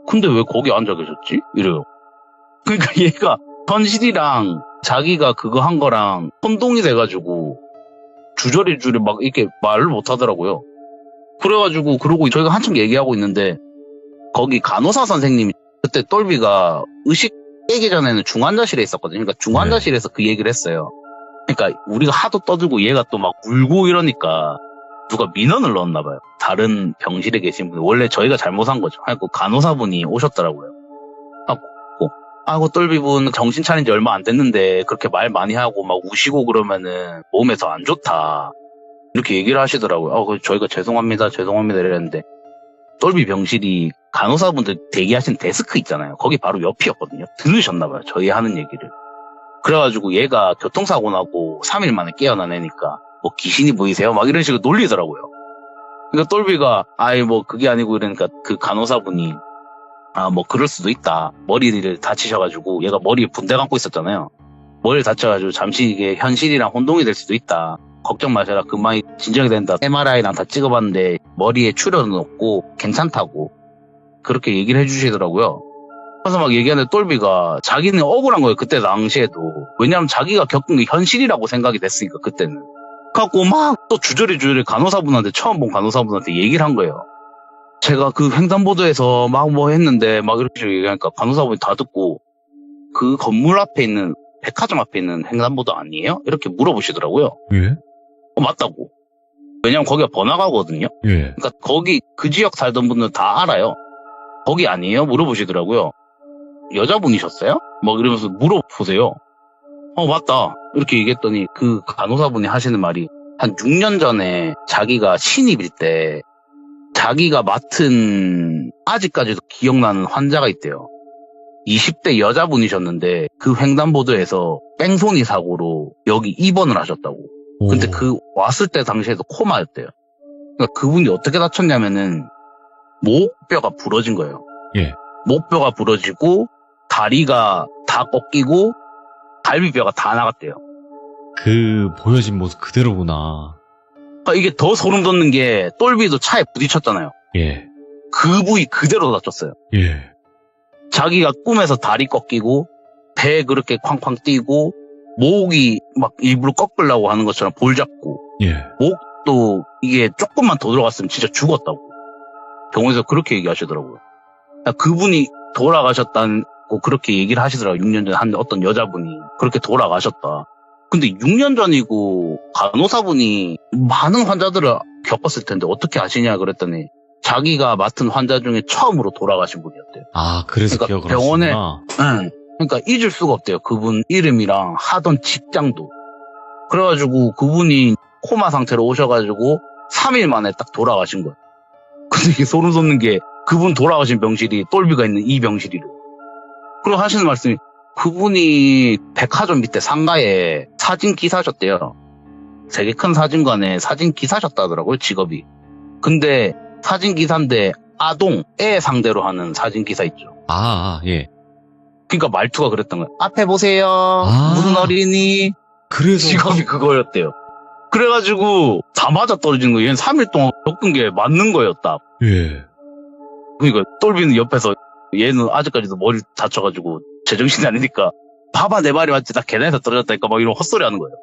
근데 왜 거기 앉아 계셨지? 이래요. 그러니까 얘가 현실이랑 자기가 그거 한 거랑 혼동이 돼가지고 주저리주저리 막 이렇게 말을 못 하더라고요. 그래가지고 그러고 저희가 한참 얘기하고 있는데 거기 간호사 선생님이 그때 똘비가 의식 깨기 전에는 중환자실에 있었거든요. 그러니까 중환자실에서 그 얘기를 했어요. 그러니까 우리가 하도 떠들고 얘가 또 막 울고 이러니까 누가 민원을 넣었나 봐요. 다른 병실에 계신 분이. 원래 저희가 잘못한 거죠. 하고 간호사분이 오셨더라고요. 아이고 똘비분 정신 차린 지 얼마 안 됐는데 그렇게 말 많이 하고 막 우시고 그러면은 몸에 더 안 좋다. 이렇게 얘기를 하시더라고요. 저희가 죄송합니다 이랬는데 똘비 병실이 간호사분들 대기하신 데스크 있잖아요. 거기 바로 옆이었거든요. 들으셨나 봐요. 저희 하는 얘기를. 그래가지고 얘가 교통사고 나고 3일 만에 깨어난 애니까 뭐 귀신이 보이세요? 막 이런 식으로 놀리더라고요. 그러니까 똘비가 뭐 그게 아니고 이러니까 그 간호사분이 뭐 그럴 수도 있다. 머리를 다치셔가지고 얘가 머리에 붕대 감고 있었잖아요. 머리를 다쳐가지고 잠시 이게 현실이랑 혼동이 될 수도 있다. 걱정 마셔라. 금방 진정이 된다. MRI랑 다 찍어봤는데 머리에 출혈은 없고 괜찮다고 그렇게 얘기를 해주시더라고요. 그래서 막 얘기하는데 똘비가 자기는 억울한 거예요. 그때 당시에도. 왜냐하면 자기가 겪은 게 현실이라고 생각이 됐으니까 그때는. 그래갖고 막 또 주저리 간호사분한테 처음 본 간호사분한테 얘기를 한 거예요. 제가 그 횡단보도에서 막 뭐 했는데 막 이렇게 얘기하니까 간호사분이 다 듣고 그 건물 앞에 있는 백화점 앞에 있는 횡단보도 아니에요? 이렇게 물어보시더라고요. 예? 맞다고. 왜냐면 거기가 번화가거든요. 예. 그러니까 거기 그 지역 살던 분들 다 알아요. 거기 아니에요? 물어보시더라고요. 여자분이셨어요? 막 이러면서 물어보세요. 맞다. 이렇게 얘기했더니 그 간호사분이 하시는 말이 한 6년 전에 자기가 신입일 때 자기가 맡은 아직까지도 기억나는 환자가 있대요. 20대 여자분이셨는데 그 횡단보도에서 뺑소니 사고로 여기 입원을 하셨다고. 근데 그 왔을 때 당시에도 코마였대요. 그러니까 그분이 어떻게 다쳤냐면은 목뼈가 부러진 거예요. 예. 목뼈가 부러지고 다리가 다 꺾이고 갈비뼈가 다 나갔대요. 그 보여진 모습 그대로구나. 그러니까 이게 더 소름 돋는 게 똘비도 차에 부딪혔잖아요. 예. 그 부위 그대로 다쳤어요. 예. 자기가 꿈에서 다리 꺾이고 배 그렇게 쾅쾅 뛰고 목이 막 일부러 꺾으려고 하는 것처럼 볼 잡고 예. 목도 이게 조금만 더 들어갔으면 진짜 죽었다고 병원에서 그렇게 얘기하시더라고요. 그분이 돌아가셨다고 그렇게 얘기를 하시더라고요. 6년 전에 한 어떤 여자분이 그렇게 돌아가셨다. 근데 6년 전이고 간호사분이 많은 환자들을 겪었을 텐데 어떻게 아시냐 그랬더니 자기가 맡은 환자 중에 처음으로 돌아가신 분이었대요. 아, 그래서 그러니까 기억을 병원에 하시구나. 그러니까 잊을 수가 없대요. 그분 이름이랑 하던 직장도. 그래가지고 그분이 코마 상태로 오셔가지고 3일 만에 딱 돌아가신 거예요. 근데 이게 소름 돋는 게 그분 돌아가신 병실이 똘비가 있는 이 병실이래요. 그리고 하시는 말씀이 그분이 백화점 밑에 상가에 사진 기사셨대요. 되게 큰 사진관에 사진 기사셨다더라고요, 직업이. 근데 사진 기사인데 아동, 애 상대로 하는 사진 기사 있죠. 예. 그러니까 말투가 그랬던 거예요. 앞에 보세요. 무슨 어린이. 그래서 직업이 그거였대요. 그래가지고 다 맞아 떨어지는 거예요. 얘는 3일 동안 겪은 게 맞는 거예요, 딱. 예. 그러니까 똘비는 옆에서 얘는 아직까지도 머리 다쳐가지고 제정신이 아니니까 봐봐 내 말이 맞지 나 계단에서 떨어졌다니까 막 이런 헛소리 하는 거예요.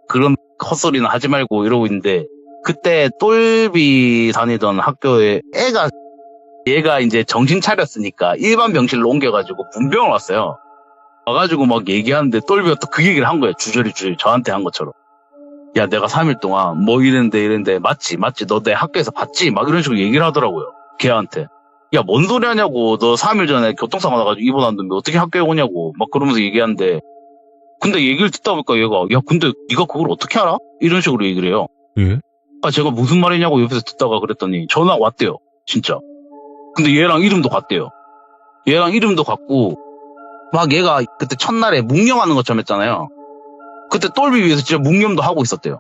그런 헛소리는 하지 말고 이러고 있는데 그때 똘비 다니던 학교에 얘가 이제 정신 차렸으니까 일반 병실로 옮겨가지고 분병을 왔어요. 와가지고 막 얘기하는데 똘비가 또 그 얘기를 한 거예요. 주저리 저한테 한 것처럼. 야 내가 3일 동안 뭐 이랬는데 맞지 너 내 학교에서 봤지? 막 이런 식으로 얘기를 하더라고요. 걔한테. 야 뭔 소리 하냐고. 너 3일 전에 교통사고 나가지고 입원했는데 어떻게 학교에 오냐고. 막 그러면서 얘기하는데 근데 얘기를 듣다 보니까 얘가 야 근데 네가 그걸 어떻게 알아? 이런 식으로 얘기를 해요. 예? 제가 무슨 말이냐고 옆에서 듣다가 그랬더니 전화 왔대요. 진짜. 근데 얘랑 이름도 같대요. 얘랑 이름도 같고 막 얘가 그때 첫날에 묵념하는 것처럼 했잖아요. 그때 똘비 위해서 진짜 묵념도 하고 있었대요.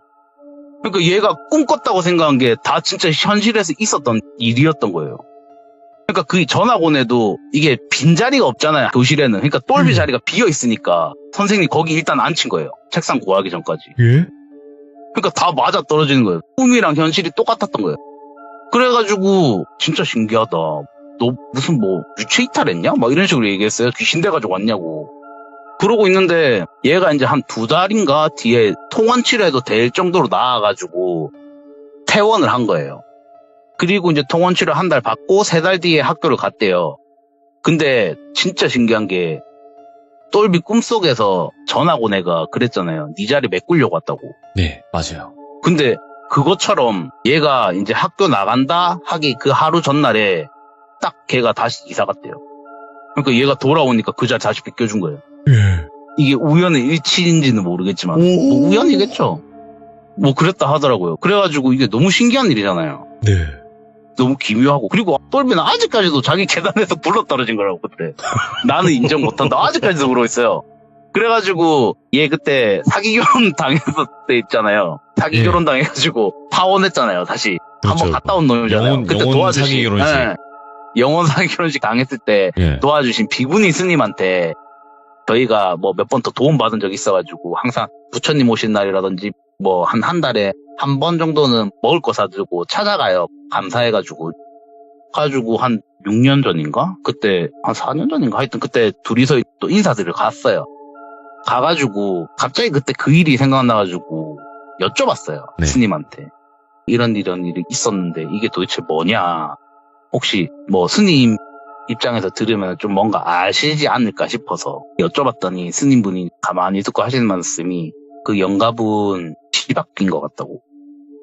그러니까 얘가 꿈꿨다고 생각한 게 다 진짜 현실에서 있었던 일이었던 거예요. 그러니까 그 전학원에도 이게 빈자리가 없잖아요. 교실에는. 그러니까 똘비 자리가 비어 있으니까 선생님이 거기 일단 앉힌 거예요. 책상 구하기 전까지. 예? 그러니까 다 맞아 떨어지는 거예요. 꿈이랑 현실이 똑같았던 거예요. 그래가지고 진짜 신기하다. 너 무슨 뭐 유체 이탈했냐? 막 이런 식으로 얘기했어요. 귀신 돼가지고 왔냐고. 그러고 있는데 얘가 이제 한 2달인가 뒤에 통원 치료해도 될 정도로 나아가지고 퇴원을 한 거예요. 그리고 이제 통원 치료 1달 받고 3달 뒤에 학교를 갔대요. 근데 진짜 신기한 게 똘비 꿈속에서 전학 온 애가 그랬잖아요. 네 자리 메꾸려고 왔다고. 네, 맞아요. 근데 그것처럼 얘가 이제 학교 나간다 하기 그 하루 전날에 딱 걔가 다시 이사 갔대요. 그러니까 얘가 돌아오니까 그 자리 다시 뺏겨준 거예요. 예. 이게 우연의 일치인지는 모르겠지만 뭐 우연이겠죠. 뭐 그랬다 하더라고요. 그래가지고 이게 너무 신기한 일이잖아요. 네. 너무 기묘하고. 그리고 똘비는 아직까지도 자기 계단에서 굴러떨어진 거라고 그때. 나는 인정 못한다. 아직까지도 그러고 있어요. 그래가지고 얘 그때 사기 결혼 당했을 때 있잖아요. 사기 예. 결혼 당해가지고 파혼했잖아요. 다시 그렇죠. 한번 갔다 온 놈이잖아요. 그때 영혼 도와주신 사기 결혼식. 영혼 사기 결혼식 당했을 때 예. 도와주신 비구니 스님한테 저희가 뭐 몇 번 더 도움 받은 적이 있어가지고 항상 부처님 오신 날이라든지 뭐 한 달에 한 번 정도는 먹을 거 사주고 찾아가요. 감사해가지고. 가지고 한 6년 전인가? 그때 한 4년 전인가? 하여튼 그때 둘이서 또 인사드리러 갔어요. 가가지고 갑자기 그때 그 일이 생각나가지고 여쭤봤어요. 네. 스님한테. 이런 일이 있었는데 이게 도대체 뭐냐. 혹시 뭐 스님 입장에서 들으면 좀 뭔가 아시지 않을까 싶어서 여쭤봤더니 스님분이 가만히 듣고 하시는 말씀이 그 영가분 지박인 것 같다고.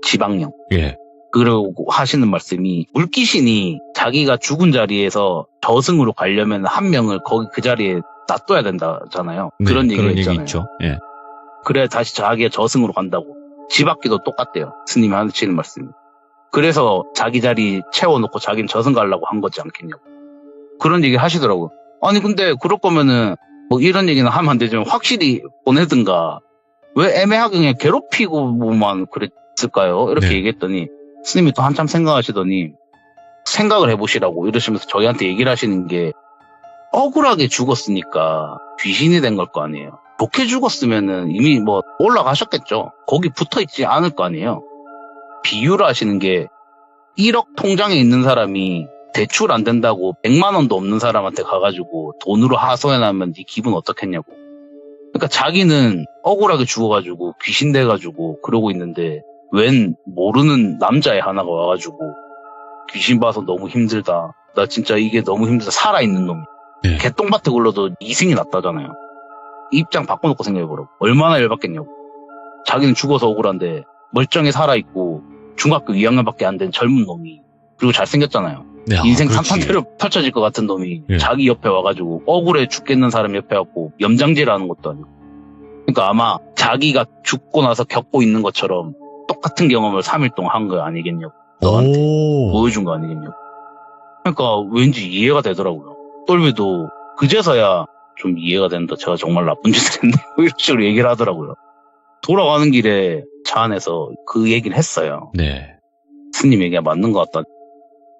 지박령. 예. 그러고 하시는 말씀이 물귀신이 자기가 죽은 자리에서 저승으로 가려면 한 명을 거기 그 자리에 놔둬야 된다잖아요. 네, 그런 얘기가 얘기 있잖아요. 있죠. 예. 그래야 다시 자기가 저승으로 간다고. 지박기도 똑같대요. 스님이 하시는 말씀이. 그래서 자기 자리 채워놓고 자기는 저승 가려고 한 거지 않겠냐고. 그런 얘기 하시더라고요. 아니 근데 그럴 거면은 뭐 이런 얘기는 하면 안 되지만 확실히 보내든가 왜 애매하게 그냥 괴롭히고만 그랬을까요? 이렇게 네. 얘기했더니 스님이 또 한참 생각하시더니 생각을 해보시라고 이러시면서 저희한테 얘기를 하시는 게 억울하게 죽었으니까 귀신이 된 걸 거 아니에요. 좋게 죽었으면은 이미 뭐 올라가셨겠죠. 거기 붙어있지 않을 거 아니에요. 비유를 하시는 게 1억 통장에 있는 사람이 대출 안 된다고 100만 원도 없는 사람한테 가가지고 돈으로 하소연하면 네 기분 어떻겠냐고. 그러니까 자기는 억울하게 죽어가지고 귀신 돼가지고 그러고 있는데 웬 모르는 남자애 하나가 와가지고 귀신 봐서 너무 힘들다. 나 진짜 이게 너무 힘들다. 살아있는 놈이. 네. 개똥밭에 굴러도 이승이 낫다잖아요. 입장 바꿔놓고 생각해보라고. 얼마나 열받겠냐고. 자기는 죽어서 억울한데 멀쩡히 살아있고 중학교 2학년밖에 안 된 젊은 놈이 그리고 잘생겼잖아요. 네, 인생 그렇지. 산탄대로 펼쳐질 것 같은 놈이 예. 자기 옆에 와가지고 억울해 죽겠는 사람 옆에 와고 염장질하는 것도 아니고. 그러니까 아마 자기가 죽고 나서 겪고 있는 것처럼 똑같은 경험을 3일 동안 한 거 아니겠냐고. 너한테 오. 보여준 거 아니겠냐고. 그러니까 왠지 이해가 되더라고요. 똘비도 그제서야 좀 이해가 된다. 제가 정말 나쁜 짓을 했나? 이런 식으로 얘기를 하더라고요. 돌아가는 길에 차 안에서 그 얘기를 했어요. 네. 스님 얘기가 맞는 것 같다.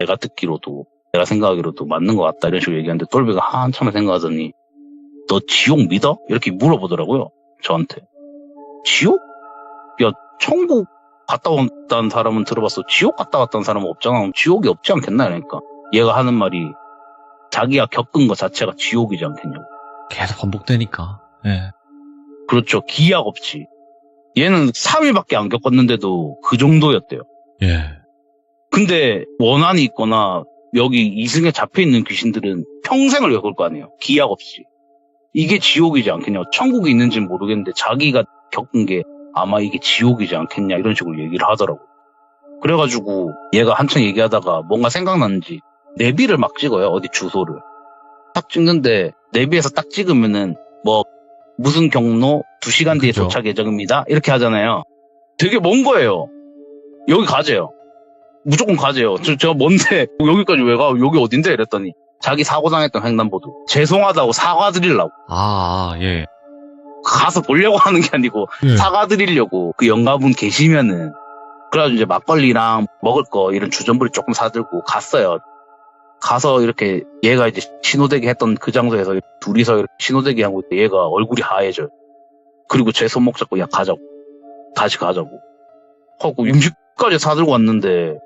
내가 듣기로도, 내가 생각하기로도 맞는 것 같다. 이런 식으로 얘기하는데 똘비가 한참을 생각하더니 너 지옥 믿어? 이렇게 물어보더라고요. 저한테. 지옥? 야, 천국 갔다 왔다는 사람은 들어봤어. 지옥 갔다 왔다는 사람은 없잖아. 지옥이 없지 않겠나? 그러니까 얘가 하는 말이 자기가 겪은 것 자체가 지옥이지 않겠냐고. 계속 반복되니까. 예. 그렇죠. 기약 없이. 얘는 3일밖에 안 겪었는데도 그 정도였대요. 예. 근데 원한이 있거나 여기 이승에 잡혀있는 귀신들은 평생을 겪을 거 아니에요. 기약 없이. 이게 지옥이지 않겠냐. 천국이 있는지는 모르겠는데 자기가 겪은 게 아마 이게 지옥이지 않겠냐 이런 식으로 얘기를 하더라고. 그래가지고 얘가 한참 얘기하다가 뭔가 생각났는지 내비를 막 찍어요. 어디 주소를. 딱 찍는데 내비에서 딱 찍으면은 뭐 무슨 경로 2시간 뒤에 그죠. 도착 예정입니다. 이렇게 하잖아요. 되게 먼 거예요. 여기 가재요. 무조건 가재요. 저 뭔데 여기까지 왜 가? 여기 어딘데? 이랬더니 자기 사고당했던 횡단보도 죄송하다고 사과드리려고 예. 가서 보려고 하는 게 아니고 예. 사과드리려고 그 영가분 계시면은 그래가지고 이제 막걸리랑 먹을 거 이런 주전부리 조금 사들고 갔어요. 가서 이렇게 얘가 이제 신호대기 했던 그 장소에서 둘이서 이렇게 신호대기 하고 있는데 얘가 얼굴이 하얘져요. 그리고 제 손목 잡고 야 가자고. 다시 가자고. 하고 음식까지 사들고 왔는데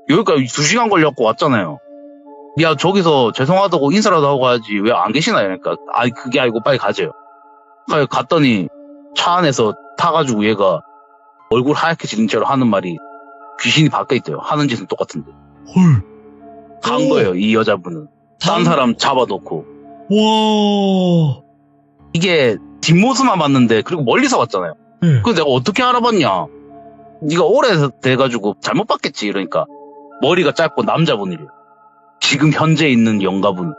여기까지 2시간 걸려갖고 왔잖아요. 야 저기서 죄송하다고 인사라도 하고 가야지 왜 안 계시나요? 그러니까 아이 그게 아니고 빨리 가재요. 갔더니 차 안에서 타가지고 얘가 얼굴 하얗게 지른 채로 하는 말이 귀신이 밖에 있대요. 하는 짓은 똑같은데. 헐. 간 오. 거예요, 이 여자분은. 딴 사람 잡아놓고. 와. 이게 뒷모습만 봤는데, 그리고 멀리서 왔잖아요. 네. 그래서 내가 어떻게 알아봤냐. 네가 오래 돼가지고 잘못 봤겠지. 이러니까 머리가 짧고 남자분이래요. 지금 현재 있는 영가분.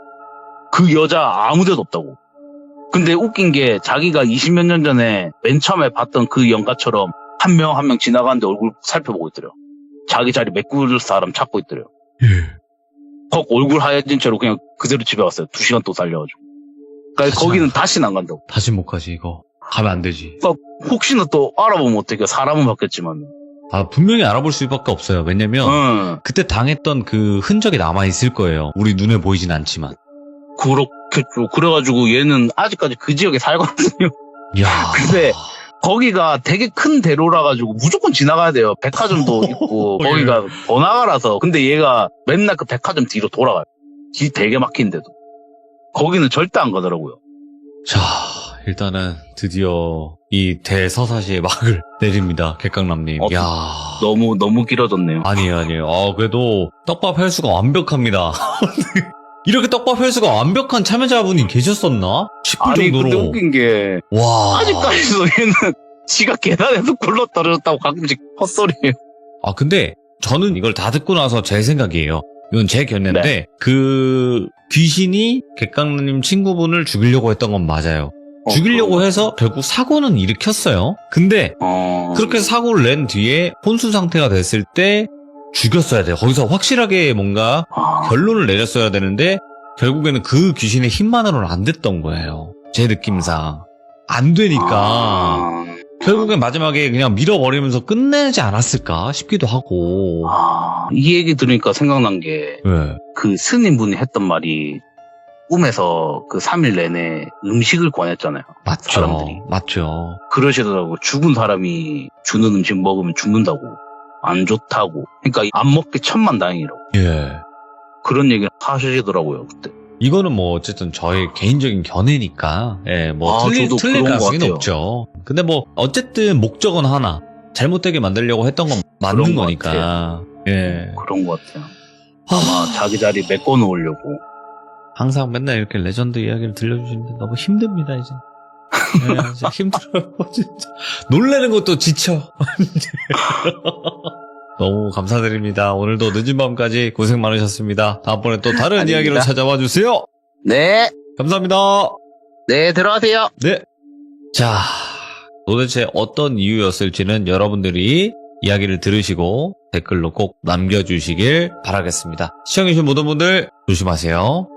그 여자 아무 데도 없다고. 근데 웃긴 게 자기가 20몇 년 전에 맨 처음에 봤던 그 영가처럼 한 명 한 명 지나가는데 얼굴 살펴보고 있더래요. 자기 자리 메꿀 사람 찾고 있더래요. 예. 헉 얼굴 하얘진 채로 그냥 그대로 집에 왔어요. 2시간 또 살려가지고. 그러니까 가지 거기는 않아. 다시는 안 간다고. 다시 못 가지, 이거. 가면 안 되지. 그러니까 혹시나 또 알아보면 어떡해. 사람은 바뀌었지만. 아, 분명히 알아볼 수밖에 없어요. 왜냐면, 응. 그때 당했던 그 흔적이 남아있을 거예요. 우리 눈에 보이진 않지만. 그렇겠죠. 그래가지고 얘는 아직까지 그 지역에 살거든요. 이야. 근데 거기가 되게 큰 대로라 가지고 무조건 지나가야 돼요. 백화점도 있고 예. 거기가 번화가라서. 근데 얘가 맨날 그 백화점 뒤로 돌아가요. 길 되게 막힌데도. 거기는 절대 안 가더라고요. 자, 일단은 드디어 이 대서사시의 막을 내립니다. 객강남님. 야. 너무 길어졌네요. 아니에요. 그래도 떡밥 횟수가 완벽합니다. 이렇게 떡밥 횟수가 완벽한 참여자분이 계셨었나? 싶을 아니 근데 정도로. 웃긴 게 와. 아직까지도 얘는 지가 계단에서 굴러 떨어졌다고 가끔씩 헛소리해요. 아, 근데 저는 이걸 다 듣고 나서 제 생각이에요. 이건 제 견해인데, 네. 그 귀신이 객강님 친구분을 죽이려고 했던 건 맞아요. 죽이려고 해서 결국 사고는 일으켰어요. 근데 그렇게 사고를 낸 뒤에 혼수 상태가 됐을 때 죽였어야 돼요. 거기서 확실하게 뭔가 결론을 내렸어야 되는데 결국에는 그 귀신의 힘만으로는 안 됐던 거예요. 제 느낌상. 안 되니까 결국엔 마지막에 그냥 밀어버리면서 끝내지 않았을까 싶기도 하고. 이 얘기 들으니까 생각난 게 그 네. 스님분이 했던 말이 꿈에서 그 3일 내내 음식을 권했잖아요. 맞죠. 사람들이. 맞죠. 그러시더라고. 죽은 사람이 주는 음식 먹으면 죽는다고. 안 좋다고. 그러니까 안 먹기 천만다행이라고. 예. 그런 얘기를 하시더라고요. 그때. 이거는 뭐 어쨌든 저의 개인적인 견해니까 뭐 틀릴 저도 가능성이 그런 것 같아요. 없죠. 근데 뭐 어쨌든 목적은 하나. 잘못되게 만들려고 했던 건 맞는 그런 것 거니까. 예. 그런 것 같아요. 아마 자기 자리 메꿔 놓으려고. 항상 맨날 이렇게 레전드 이야기를 들려주시는데 너무 힘듭니다, 이제. 예, 이제 힘들어요, 진짜. 놀래는 것도 지쳐. 너무 감사드립니다. 오늘도 늦은 밤까지 고생 많으셨습니다. 다음번에 또 다른 아닙니다. 이야기로 찾아와 주세요. 네. 감사합니다. 네, 들어가세요. 네. 자, 도대체 어떤 이유였을지는 여러분들이 이야기를 들으시고 댓글로 꼭 남겨주시길 바라겠습니다. 시청해주신 모든 분들 조심하세요.